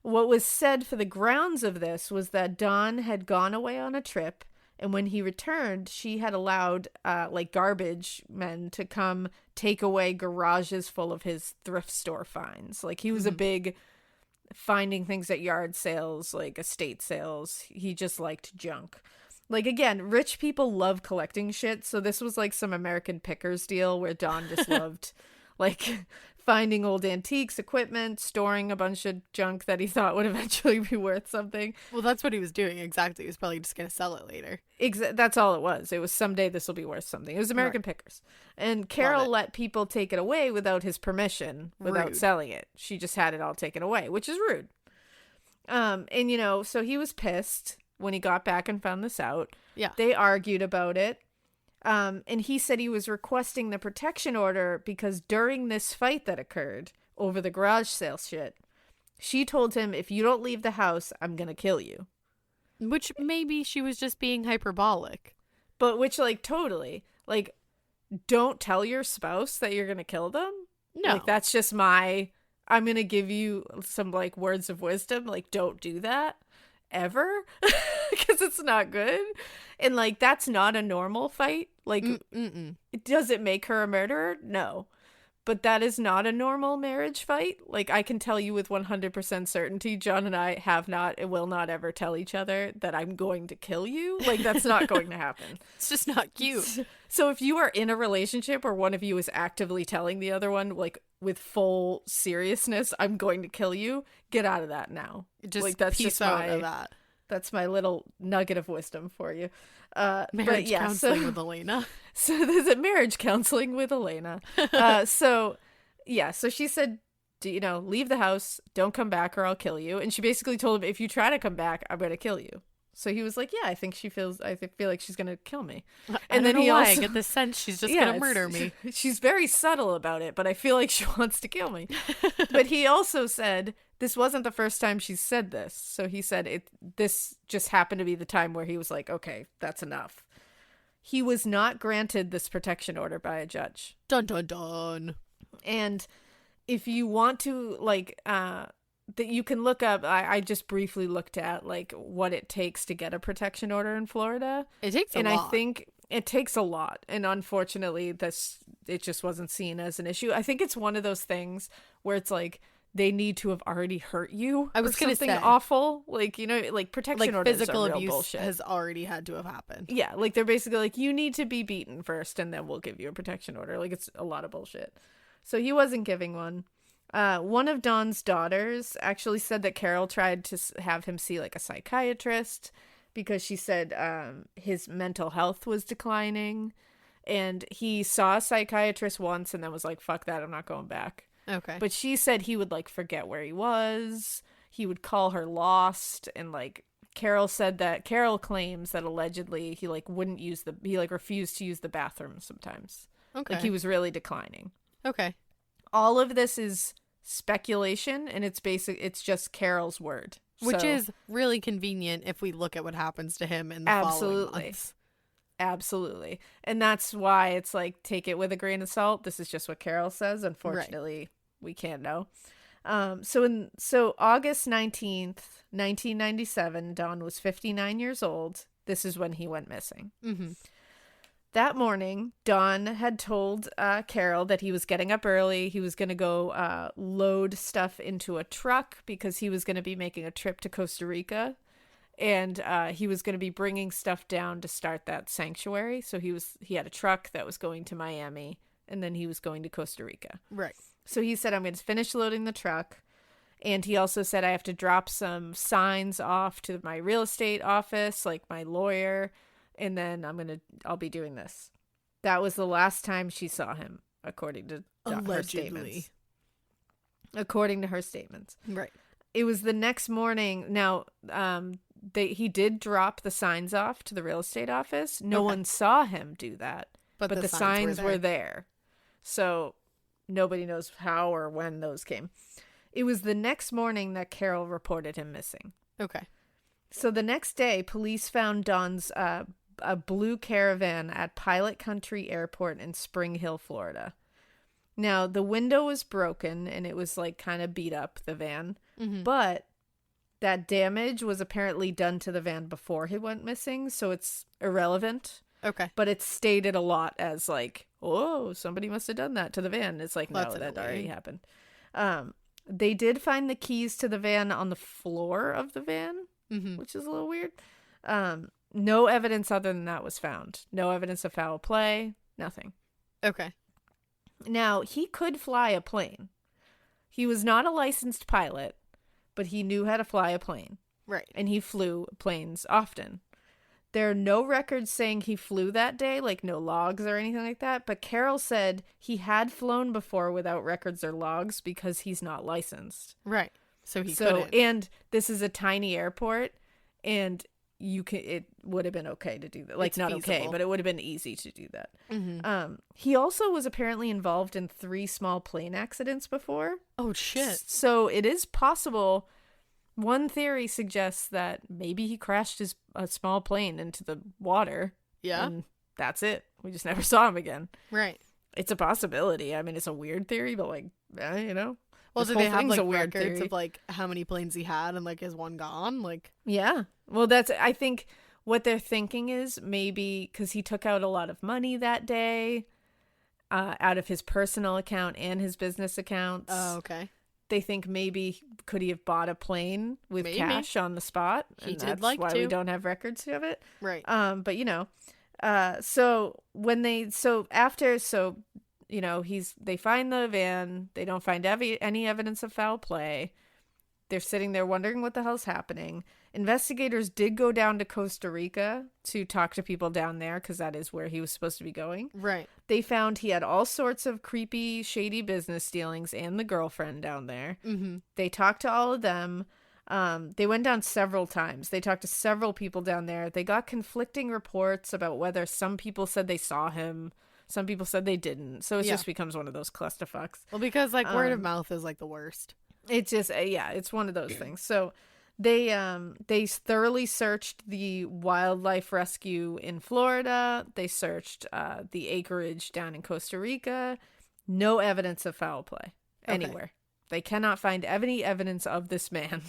What was said for the grounds of this was that Don had gone away on a trip And when he returned, she had allowed like garbage men to come take away garages full of his thrift store finds. Like he was a big finding things at yard sales, like estate sales. He just liked junk. Like, again, rich people love collecting shit. So this was like some American Pickers deal where Don just loved like finding old antiques, equipment, storing a bunch of junk that he thought would eventually be worth something. Well, that's what he was doing. Exactly. He was probably just going to sell it later. That's all it was. It was someday this will be worth something. It was American Pickers. And Carole let people take it away without his permission, without Rude. selling it. She just had it all taken away, which is rude. And, you know, so he was pissed when he got back and found this out. Yeah. They argued about it. And he said he was requesting the protection order because during this fight that occurred over the garage sale shit, she told him, if you don't leave the house, I'm going to kill you. Which maybe she was just being hyperbolic. But which, like, totally. Like, don't tell your spouse that you're going to kill them. No. Like, that's just I'm going to give you some, like, words of wisdom. Like, don't do that ever because it's not good. And, like, that's not a normal fight. Like, does it make her a murderer? No. But that is not a normal marriage fight. Like, I can tell you with 100% certainty, John and I have not and will not ever tell each other that I'm going to kill you. Like, that's not going to happen. It's just not cute. So if you are in a relationship where one of you is actively telling the other one, like, with full seriousness, I'm going to kill you, get out of that now. Just like, that's peace just out of that. That's my little nugget of wisdom for you. Marriage counseling with Alaina. So there's a marriage counseling with Alaina. So she said, leave the house, don't come back or I'll kill you. And she basically told him, if you try to come back, I'm going to kill you. So he was like, yeah, I feel like she's going to kill me. And then I get the sense she's just going to murder me. She's very subtle about it, but I feel like she wants to kill me. But he also said this wasn't the first time she's said this. So he said this just happened to be the time where he was like, okay, that's enough. He was not granted this protection order by a judge. Dun, dun, dun. And if you want to, like, that you can look up, I just briefly looked at, like, what it takes to get a protection order in Florida. It takes a lot. And I think it takes a lot. And unfortunately, it just wasn't seen as an issue. I think it's one of those things where it's like, they need to have already hurt you. I was going to say something awful, like, like protection orders physical are real abuse bullshit. has already had to have happened. Yeah, like they're basically like, you need to be beaten first, and then we'll give you a protection order. Like, it's a lot of bullshit. So he wasn't giving one. One of Don's daughters actually said that Carole tried to have him see like a psychiatrist because she said his mental health was declining, and he saw a psychiatrist once and then was like, fuck that, I'm not going back. Okay. But she said he would, like, forget where he was. He would call her lost. And, like, Carole claims that allegedly he, like, refused to use the bathroom sometimes. Okay. Like, he was really declining. Okay. All of this is speculation, and it's just Carole's word. Which So, is really convenient if we look at what happens to him in the following months. Absolutely. And that's why it's like, take it with a grain of salt. This is just what Carole says. Unfortunately, we can't know. So August 19th, 1997, Don was 59 years old. This is when he went missing. Mm-hmm. That morning, Don had told Carole that he was getting up early. He was going to go load stuff into a truck because he was going to be making a trip to Costa Rica. And he was going to be bringing stuff down to start that sanctuary. So he had a truck that was going to Miami, and then he was going to Costa Rica. Right. So he said, I'm going to finish loading the truck. And he also said, I have to drop some signs off to my real estate office, like my lawyer, and then I'll be doing this. That was the last time she saw him, according to her statements. According to her statements. Right. It was the next morning. Now, he did drop the signs off to the real estate office. No one saw him do that, but the signs were there. So nobody knows how or when those came. It was the next morning that Carole reported him missing. Okay. So the next day, police found Don's a blue caravan at Pilot Country Airport in Spring Hill, Florida. Now, the window was broken and it was like kind of beat up, the van, but that damage was apparently done to the van before he went missing, so it's irrelevant. Okay. But it's stated a lot as like, oh, somebody must have done that to the van. It's like, no, that already happened. They did find the keys to the van on the floor of the van, which is a little weird. No evidence other than that was found. No evidence of foul play, nothing. Okay. Now, he could fly a plane. He was not a licensed pilot, but he knew how to fly a plane. Right. And he flew planes often. There are no records saying he flew that day, like no logs or anything like that. But Carole said he had flown before without records or logs because he's not licensed. Right. So he couldn't. And this is a tiny airport, and it would have been okay to do that. Like, it's not feasible. Okay, but it would have been easy to do that. He also was apparently involved in 3 small plane accidents before. Oh, shit. So it is possible. One theory suggests that maybe he crashed a small plane into the water. Yeah. And that's it. We just never saw him again. Right. It's a possibility. I mean, it's a weird theory, but like, you know. Well, do they have like records of like how many planes he had and like is one gone? Like, yeah. Well, I think what they're thinking is maybe because he took out a lot of money that day out of his personal account and his business accounts. Oh, okay. They think maybe could he have bought a plane with cash on the spot? He and did that's like why to. We don't have records of it. Right. But you know, you know, they find the van. They don't find any evidence of foul play. They're sitting there wondering what the hell's happening. Investigators did go down to Costa Rica to talk to people down there because that is where he was supposed to be going. Right. They found he had all sorts of creepy, shady business dealings and the girlfriend down there. Mm-hmm. They talked to all of them. They went down several times. They talked to several people down there. They got conflicting reports about whether some people said they saw him. Some people said they didn't. So it just becomes one of those clusterfucks. Well, because like word of mouth is like the worst. It's just, it's one of those things. So they thoroughly searched the wildlife rescue in Florida. They searched the acreage down in Costa Rica. No evidence of foul play anywhere. They cannot find any evidence of this man.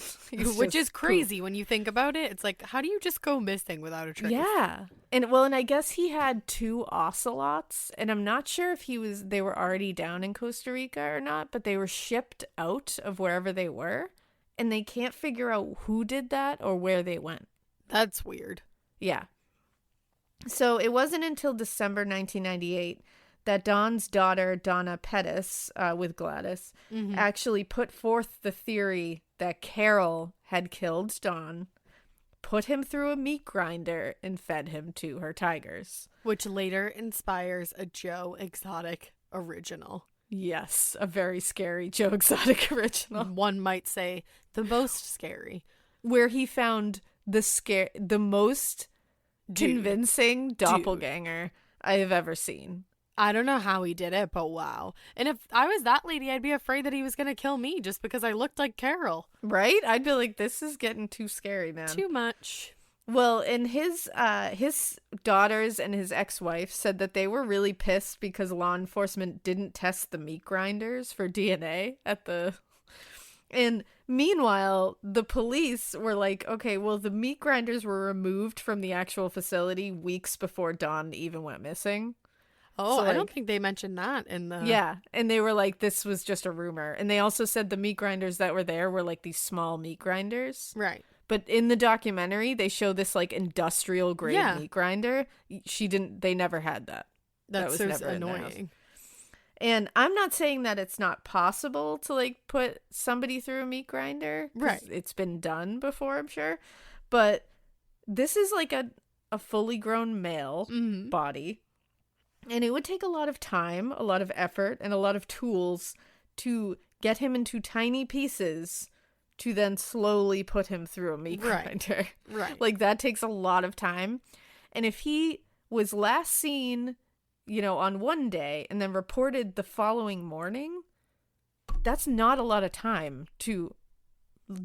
Which is crazy when you think about it. It's like, how do you just go missing without a trace? Yeah. And I guess he had 2 ocelots, and I'm not sure if they were already down in Costa Rica or not, but they were shipped out of wherever they were, and they can't figure out who did that or where they went. That's weird. Yeah. So it wasn't until December 1998 that Don's daughter, Donna Pettis, with Gladys, actually put forth the theory that Carole had killed Don, put him through a meat grinder, and fed him to her tigers. Which later inspires a Joe Exotic original. Yes, a very scary Joe Exotic original. One might say the most scary. Where he found the most convincing doppelganger I have ever seen. I don't know how he did it, but wow. And if I was that lady, I'd be afraid that he was going to kill me just because I looked like Carole. Right? I'd be like, this is getting too scary, man. Too much. Well, and his daughters and his ex-wife said that they were really pissed because law enforcement didn't test the meat grinders for DNA And meanwhile, the police were like, okay, well, the meat grinders were removed from the actual facility weeks before Don even went missing. Oh, so I don't think they mentioned that in the... Yeah, and they were like, this was just a rumor. And they also said the meat grinders that were there were like these small meat grinders. Right. But in the documentary, they show this like industrial grade meat grinder. They never had that. That's that was never annoying. And I'm not saying that it's not possible to like put somebody through a meat grinder. Right. It's been done before, I'm sure. But this is like a fully grown male body. And it would take a lot of time, a lot of effort, and a lot of tools to get him into tiny pieces to then slowly put him through a meat grinder. Right. Like, that takes a lot of time. And if he was last seen, on one day and then reported the following morning, that's not a lot of time to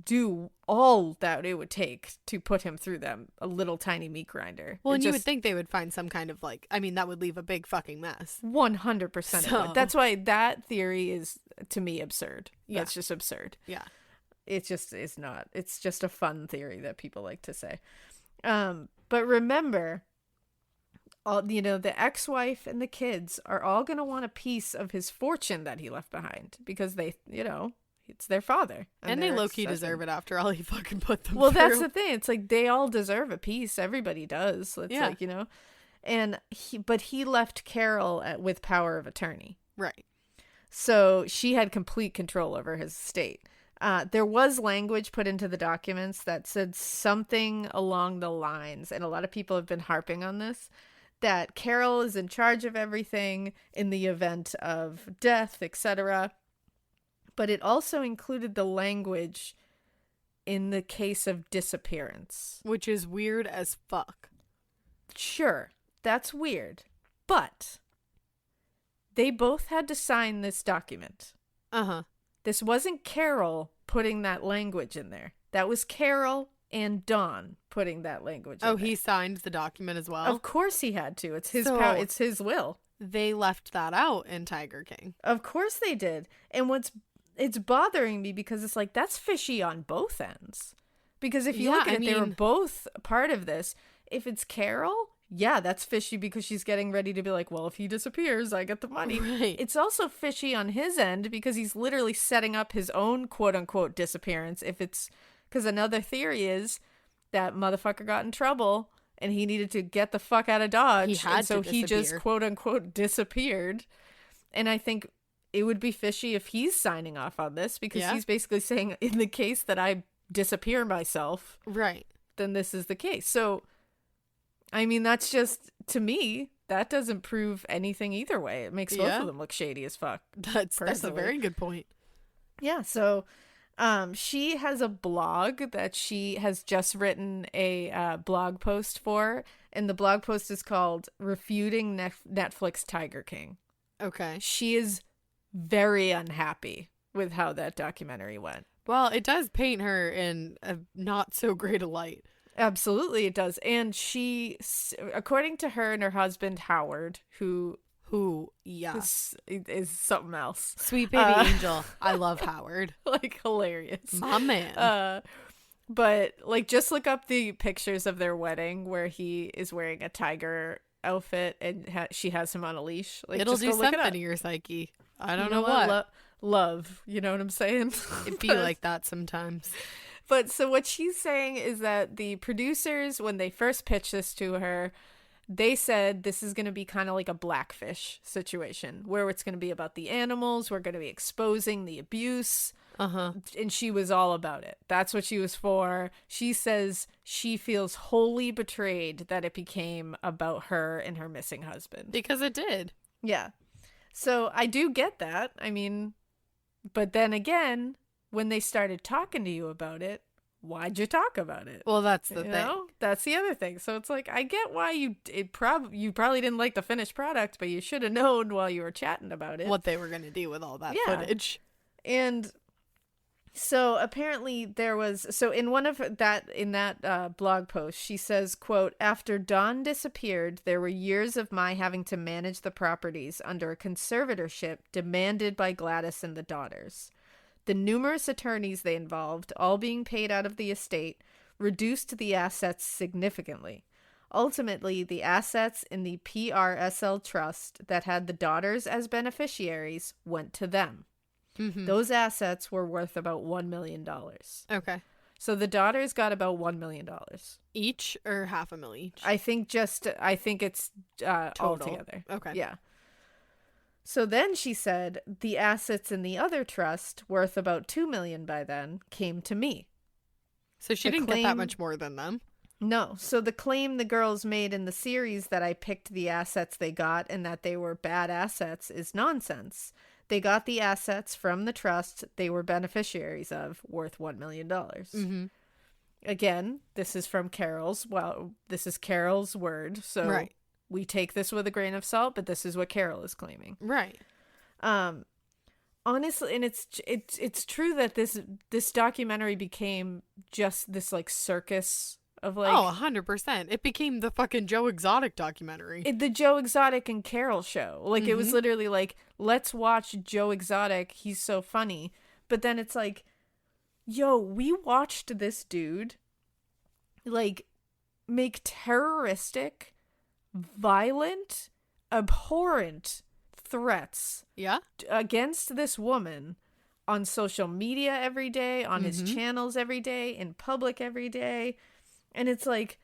do all that it would take to put him through a little tiny meat grinder. Well, and you would think they would find some kind of that would leave a big fucking mess. 100% it would. That's why that theory is, to me, absurd. Yeah. That's just absurd. Yeah. it just is not. It's just a fun theory that people like to say. But remember, the ex-wife and the kids are all going to want a piece of his fortune that he left behind because they, it's their father. And they low-key deserve it after all he fucking put them through. Well, that's the thing. It's like they all deserve a piece. Everybody does. It's like, And he left Carole with power of attorney. Right. So she had complete control over his estate. There was language put into the documents that said something along the lines, and a lot of people have been harping on this, that Carole is in charge of everything in the event of death, etc. But it also included the language in the case of disappearance. Which is weird as fuck. Sure, that's weird. But they both had to sign this document. Uh-huh. This wasn't Carole putting that language in there. That was Carole and Dawn putting that language in there. Oh, he signed the document as well? Of course he had to. It's his it's his will. They left that out in Tiger King. Of course they did. And it's bothering me because it's like, that's fishy on both ends. Because if you look at it, they were both part of this. If it's Carole, yeah, that's fishy because she's getting ready to be like, well, if he disappears, I get the money. Right. It's also fishy on his end because he's literally setting up his own quote unquote disappearance. Because another theory is that motherfucker got in trouble and he needed to get the fuck out of Dodge. He just quote unquote disappeared. And I think it would be fishy if he's signing off on this because he's basically saying, in the case that I disappear myself, right, then this is the case. So, I mean, that's just, to me, that doesn't prove anything either way. It makes both of them look shady as fuck. That's a very good point. Yeah, so she has a blog that she has just written a blog post for, and the blog post is called Refuting Netflix Tiger King. Okay. She is very unhappy with how that documentary went. Well, it does paint her in a not so great a light. Absolutely it does. And she, according to her and her husband Howard, who is something else. Sweet baby angel. I love Howard. Like, hilarious. My man. But like, just look up the pictures of their wedding where he is wearing a tiger outfit and she has him on a leash. Like, it'll just do go look something to your psyche. I don't know what. what. Love. You know what I'm saying? It'd be like that sometimes. But so what she's saying is that the producers, when they first pitched this to her, they said this is going to be kind of like a Blackfish situation where it's going to be about the animals. We're going to be exposing the abuse. Uh-huh. And she was all about it. That's what she was for. She says she feels wholly betrayed that it became about her and her missing husband. Because it did. Yeah. So I do get that. I mean, but then again, when they started talking to you about it, why'd you talk about it? Well, that's the thing. That's the other thing. So it's like, I get why you probably didn't like the finished product, but you should have known while you were chatting about it what they were going to do with all that footage. And so apparently there was, so in that blog post, she says, quote, after Dawn disappeared, there were years of my having to manage the properties under a conservatorship demanded by Gladys and the daughters. The numerous attorneys they involved, all being paid out of the estate, reduced the assets significantly. Ultimately, the assets in the PRSL trust that had the daughters as beneficiaries went to them. Mm-hmm. Those assets were worth about $1 million. Okay. So the daughters got about $1 million. Each or $500,000 each? I think it's all together. Okay. Yeah. So then she said the assets in the other trust, worth about $2 million by then, came to me. So she didn't get that much more than them? No. So the claim the girls made in the series that I picked the assets they got and that they were bad assets is nonsense. They got the assets from the trust they were beneficiaries of, worth $1 million. Mm-hmm. Again, this is from Carole's. Well, this is Carole's word. So right. We take this with a grain of salt, but this is what Carole is claiming. Right. Honestly, and it's true that this documentary became just this like circus of like 100%. It became the fucking Joe Exotic documentary. The Joe Exotic and Carole show. Like it was literally like, let's watch Joe Exotic. He's so funny. But then it's like, yo, we watched this dude, like, make terroristic, violent, abhorrent threats against this woman on social media every day, on his channels every day, in public every day. And it's like,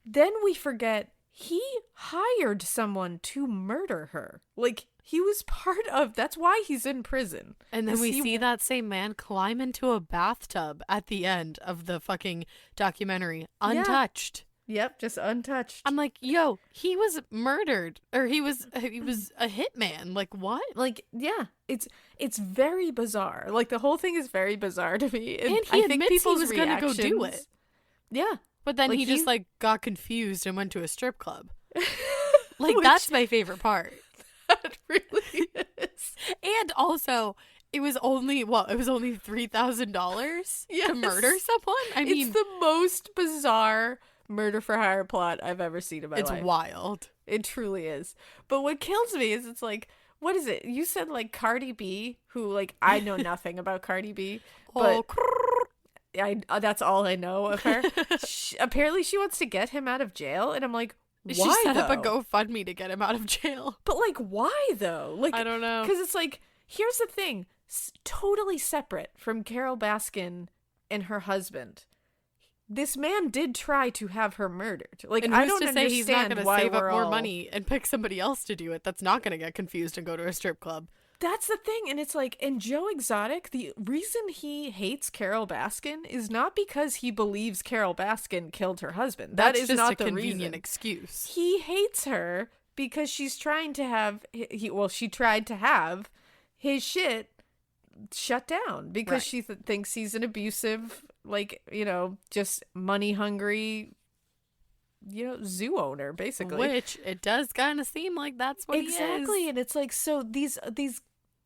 then we forget he hired someone to murder her. Like, he was part of, that's why he's in prison. And then we see that same man climb into a bathtub at the end of the fucking documentary, untouched. Yep, just untouched. I'm like, yo, he was murdered, or he was a hitman. Like, what? Like, yeah, it's very bizarre. Like, the whole thing is very bizarre to me. And he I think admits people's he was going to go do it. Yeah. But then Like, he just, like, got confused and went to a strip club. Like, Which- that's my favorite part. That really is. And also, it was only $3,000 to murder someone? I mean, it's the most bizarre murder for hire plot I've ever seen in my life. it's wild. It truly is. But what kills me is it's like, what is it? You said like Cardi B, who like I know nothing about Cardi B, but that's all I know of her. Apparently she wants to get him out of jail, and I'm like, why? She set up a though? GoFundMe to get him out of jail. But like, why though? Like, I don't know. Because it's like, here's the thing, totally separate from Carole Baskin and her husband. This man did try to have her murdered. Like, And I who's don't to say understand he's not going to why save up we're more all... money and pick somebody else to do it that's not going to get confused and go to a strip club. That's the thing. And it's like, and Joe Exotic, the reason he hates Carole Baskin is not because he believes Carole Baskin killed her husband. That That's is just not a the convenient reason. excuse. He hates her because she's trying to have, she tried to have his shit shut down because Right. she thinks he's an abusive, like, just money hungry, zoo owner, basically. Which it does kind of seem like that's what Exactly. he is. And it's like, so these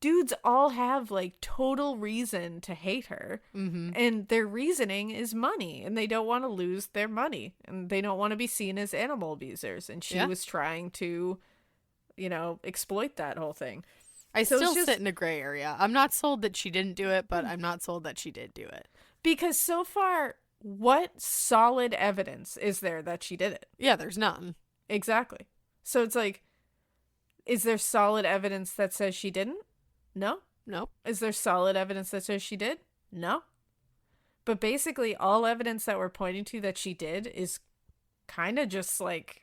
dudes all have like total reason to hate her, and their reasoning is money, and they don't want to lose their money, and they don't want to be seen as animal abusers, and she was trying to exploit that whole thing. I So it's still just- sit in a gray area. I'm not sold that she didn't do it, but I'm not sold that she did do it. Because so far, what solid evidence is there that she did it? Yeah, there's none. Exactly. So it's like, is there solid evidence that says she didn't? No. Nope. Is there solid evidence that says she did? No. But basically, all evidence that we're pointing to that she did is kind of just like,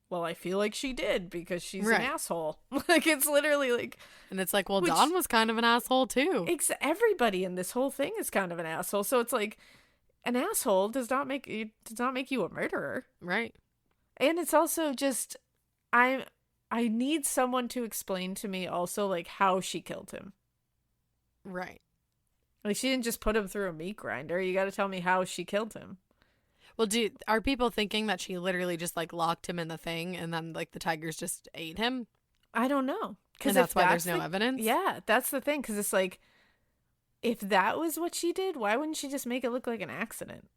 well, I feel like she did because she's Right. an asshole. Like, it's literally like... And it's like, well, Which- Dawn was kind of an asshole too. Everybody in this whole thing is kind of an asshole. So it's like, an asshole does not make you a murderer. Right. And it's also just, I need someone to explain to me also, like, how she killed him. Right. Like, she didn't just put him through a meat grinder. You got to tell me how she killed him. Well, are people thinking that she literally just like locked him in the thing and then like the tigers just ate him? I don't know. And that's why there's no evidence? Yeah, that's the thing. Because it's like, if that was what she did, why wouldn't she just make it look like an accident?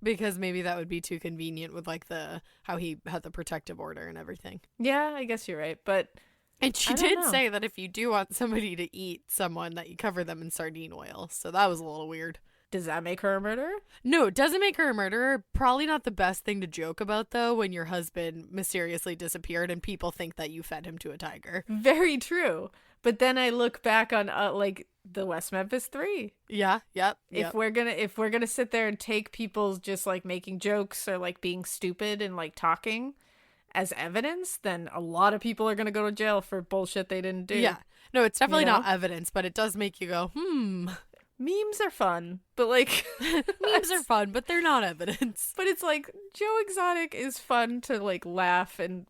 Because maybe that would be too convenient with like how he had the protective order and everything. Yeah, I guess you're right. But And she I don't did know. say that if you do want somebody to eat someone, that you cover them in sardine oil. So that was a little weird. does that make her a murderer? No, it doesn't make her a murderer. Probably not the best thing to joke about, though, when your husband mysteriously disappeared and people think that you fed him to a tiger. Very true. But then I look back on like the West Memphis 3. Yeah, yep. If we're gonna sit there and take people's just like making jokes or like being stupid and like talking as evidence, then a lot of people are gonna go to jail for bullshit they didn't do. Yeah. No, it's definitely You know? not evidence, but it does make you go, Memes are fun, but like memes are fun, but they're not evidence. But it's like Joe Exotic is fun to like laugh and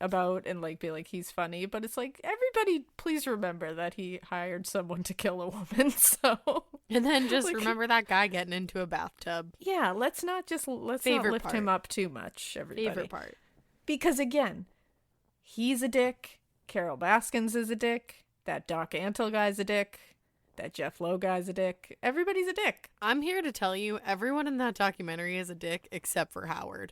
about and like be like he's funny, but it's like everybody please remember that he hired someone to kill a woman. So And then just Like- remember that guy getting into a bathtub. yeah, let's not Favorite lift him part. up too much, everybody. Favorite part. Because again, he's a dick. Carole Baskins is a dick. That Doc Antle guy's a dick. That Jeff Lowe guy's a dick. Everybody's a dick. I'm here to tell you, everyone in that documentary is a dick except for Howard,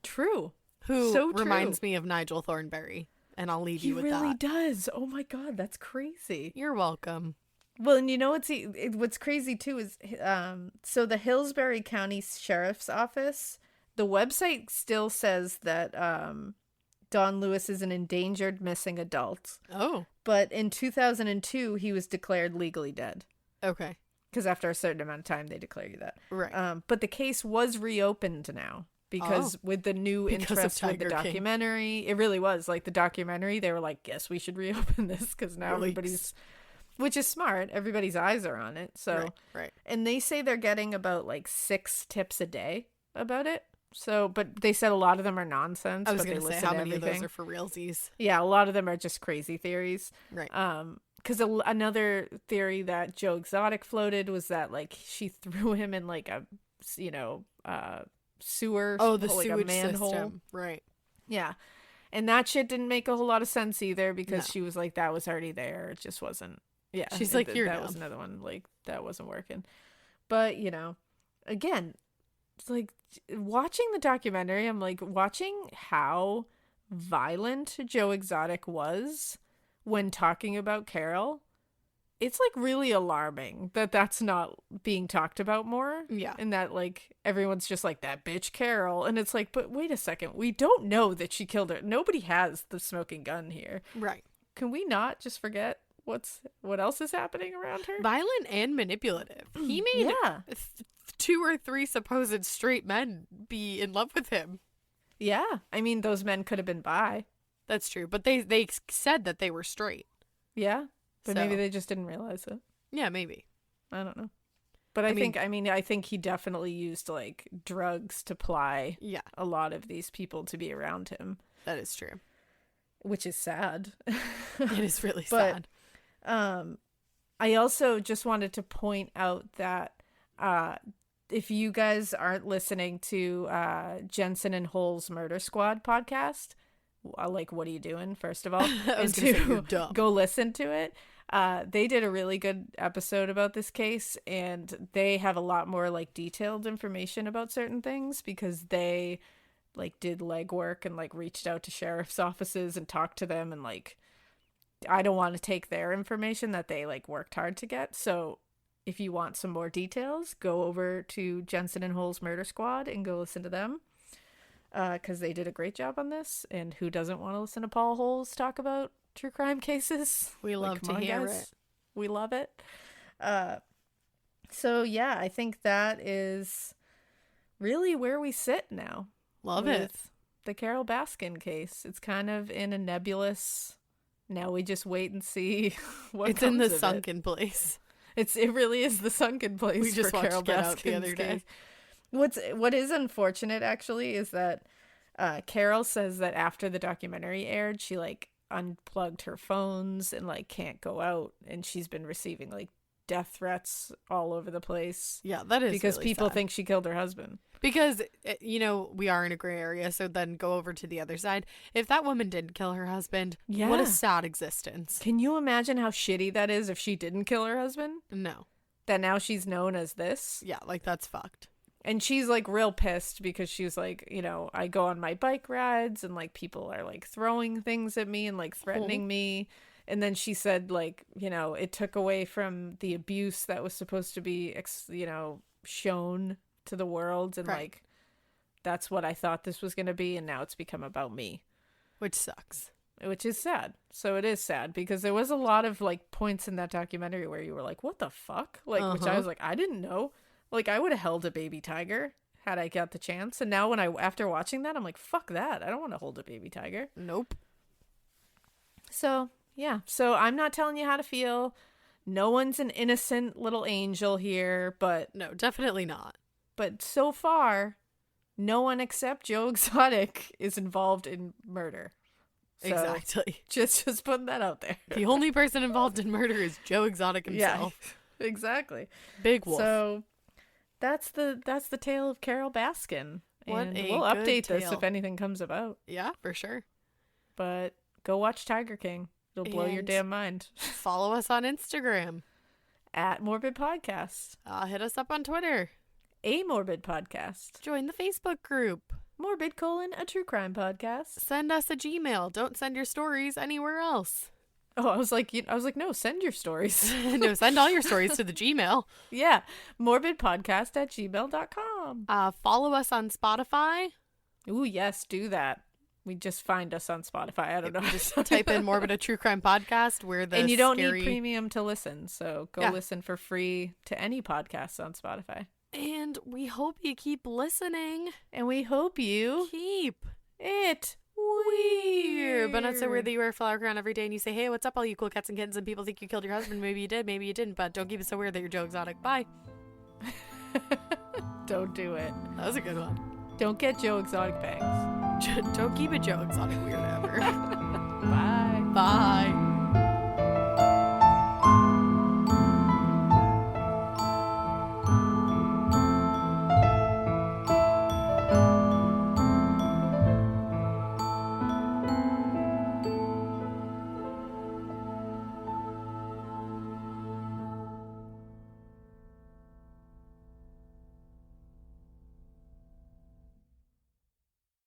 True. who So true. reminds me of Nigel Thornberry. And I'll leave He you with really that. does. Oh my god, that's crazy. You're welcome. Well, and you know what's crazy too is so the Hillsbury County Sheriff's Office, the website still says that Don Lewis is an endangered missing adult. Oh. But in 2002 he was declared legally dead. Okay. Because after a certain amount of time they declare you that. Right. But the case was reopened now. Because with the new interest with the Tiger King. documentary, it really was like the documentary. They were like, "Yes, we should reopen this because now everybody's," which is smart. Everybody's eyes are on it. So, right. And they say they're getting about like 6 tips a day about it. So, but they said a lot of them are nonsense. I was going to say how many of those are for realsies. Yeah, a lot of them are just crazy theories. Right. Because another theory that Joe Exotic floated was that like she threw him in like a, sewer, the like sewage a manhole system. Right. Yeah, and that shit didn't make a whole lot of sense either because she was like, that was already there, it just wasn't. Yeah, she's like, you're that was another one, like that wasn't working. But again, it's like watching the documentary, I'm like watching how violent Joe Exotic was when talking about Carole. It's like really alarming that that's not being talked about more. Yeah. And that like everyone's just like, that bitch Carole. And it's like, but wait a second. We don't know that she killed her. Nobody has the smoking gun here. Right. Can we not just forget what else is happening around her? Violent and manipulative. He made 2 or 3 supposed straight men be in love with him. Yeah. I mean, those men could have been bi. That's true. But they said that they were straight. Yeah. But So- maybe they just didn't realize it. Yeah, maybe. I don't know. But I think he definitely used like drugs to ply Yeah, a lot of these people to be around him, that is true. which is sad. It is really But, sad. I also just wanted to point out that if you guys aren't listening to Jensen and Hull's Murder Squad podcast, like, what are you doing, first of all? I was gonna say, you're dumb. Go listen to it. They did a really good episode about this case, and they have a lot more like detailed information about certain things because they like did legwork and like reached out to sheriff's offices and talked to them, and like I don't want to take their information that they like worked hard to get. So if you want some more details, go over to Jensen and Hull's Murder Squad and go listen to them. Because they did a great job on this, and who doesn't want to listen to Paul Holes talk about true crime cases? We love to hear it. We love it. So yeah, I think that is really where we sit now. Love it. With the Carole Baskin case. It's kind of in a nebulous. Now we just wait and see what It's in the comes of sunken place. It really is the sunken place. We just for watched Carole Get Out the Baskin's other day. case. What is unfortunate actually is that Carole says that after the documentary aired, she like unplugged her phones and like can't go out, and she's been receiving like death threats all over the place. Yeah, that is because really people sad. think she killed her husband. Because, we are in a gray area, so then go over to the other side. If that woman didn't kill her husband, what Yeah. a sad existence. Can you imagine how shitty that is if she didn't kill her husband? No. That now she's known as this. Yeah, like, that's fucked. And she's like real pissed because she's like, I go on my bike rides and like people are like throwing things at me and like threatening me. And then she said like, it took away from the abuse that was supposed to be, shown to the world. And Right. like, that's what I thought this was going to be. And now it's become about me. Which sucks. Which is sad. So it is sad because there was a lot of like points in that documentary where you were like, what the fuck? Like, which I was like, I didn't know. Like, I would have held a baby tiger had I got the chance. And now after watching that, I'm like, fuck that. I don't want to hold a baby tiger. Nope. So, yeah. So I'm not telling you how to feel. No one's an innocent little angel here, but No, definitely not. so far, no one except Joe Exotic is involved in murder. So, Exactly. Just putting that out there. The only person involved in murder is Joe Exotic himself. Yeah, exactly. Big wolf. So that's the tale of Carole Baskin. What And a we'll good update this tale. if anything comes about. Yeah, for sure. But go watch Tiger King. It'll blow your And- damn mind. Follow us on Instagram. At Morbid Podcast. Hit us up on Twitter. A Morbid Podcast. Join the Facebook group. Morbid: a true crime podcast. Send us a Gmail. Don't send your stories anywhere else. Oh, I was like, no, send your stories. No, send all your stories to the Gmail. Yeah. morbidpodcast@gmail.com. Follow us on Spotify. Ooh, yes, do that. We just find us on Spotify. I don't know. Just type in Morbid, a true crime podcast. Where the and you don't need premium to listen, so go Yeah. listen for free to any podcasts on Spotify. And we hope you keep listening. And we hope you Keep it weird. But not so weird that you wear a flower crown every day and you say, hey, what's up, all you cool cats and kittens, and people think you killed your husband. Maybe you did, maybe you didn't, but don't keep it so weird that you're Joe Exotic. Bye. Don't do it. That was a good one. Don't get Joe Exotic bangs. Don't keep it Joe Exotic weird ever.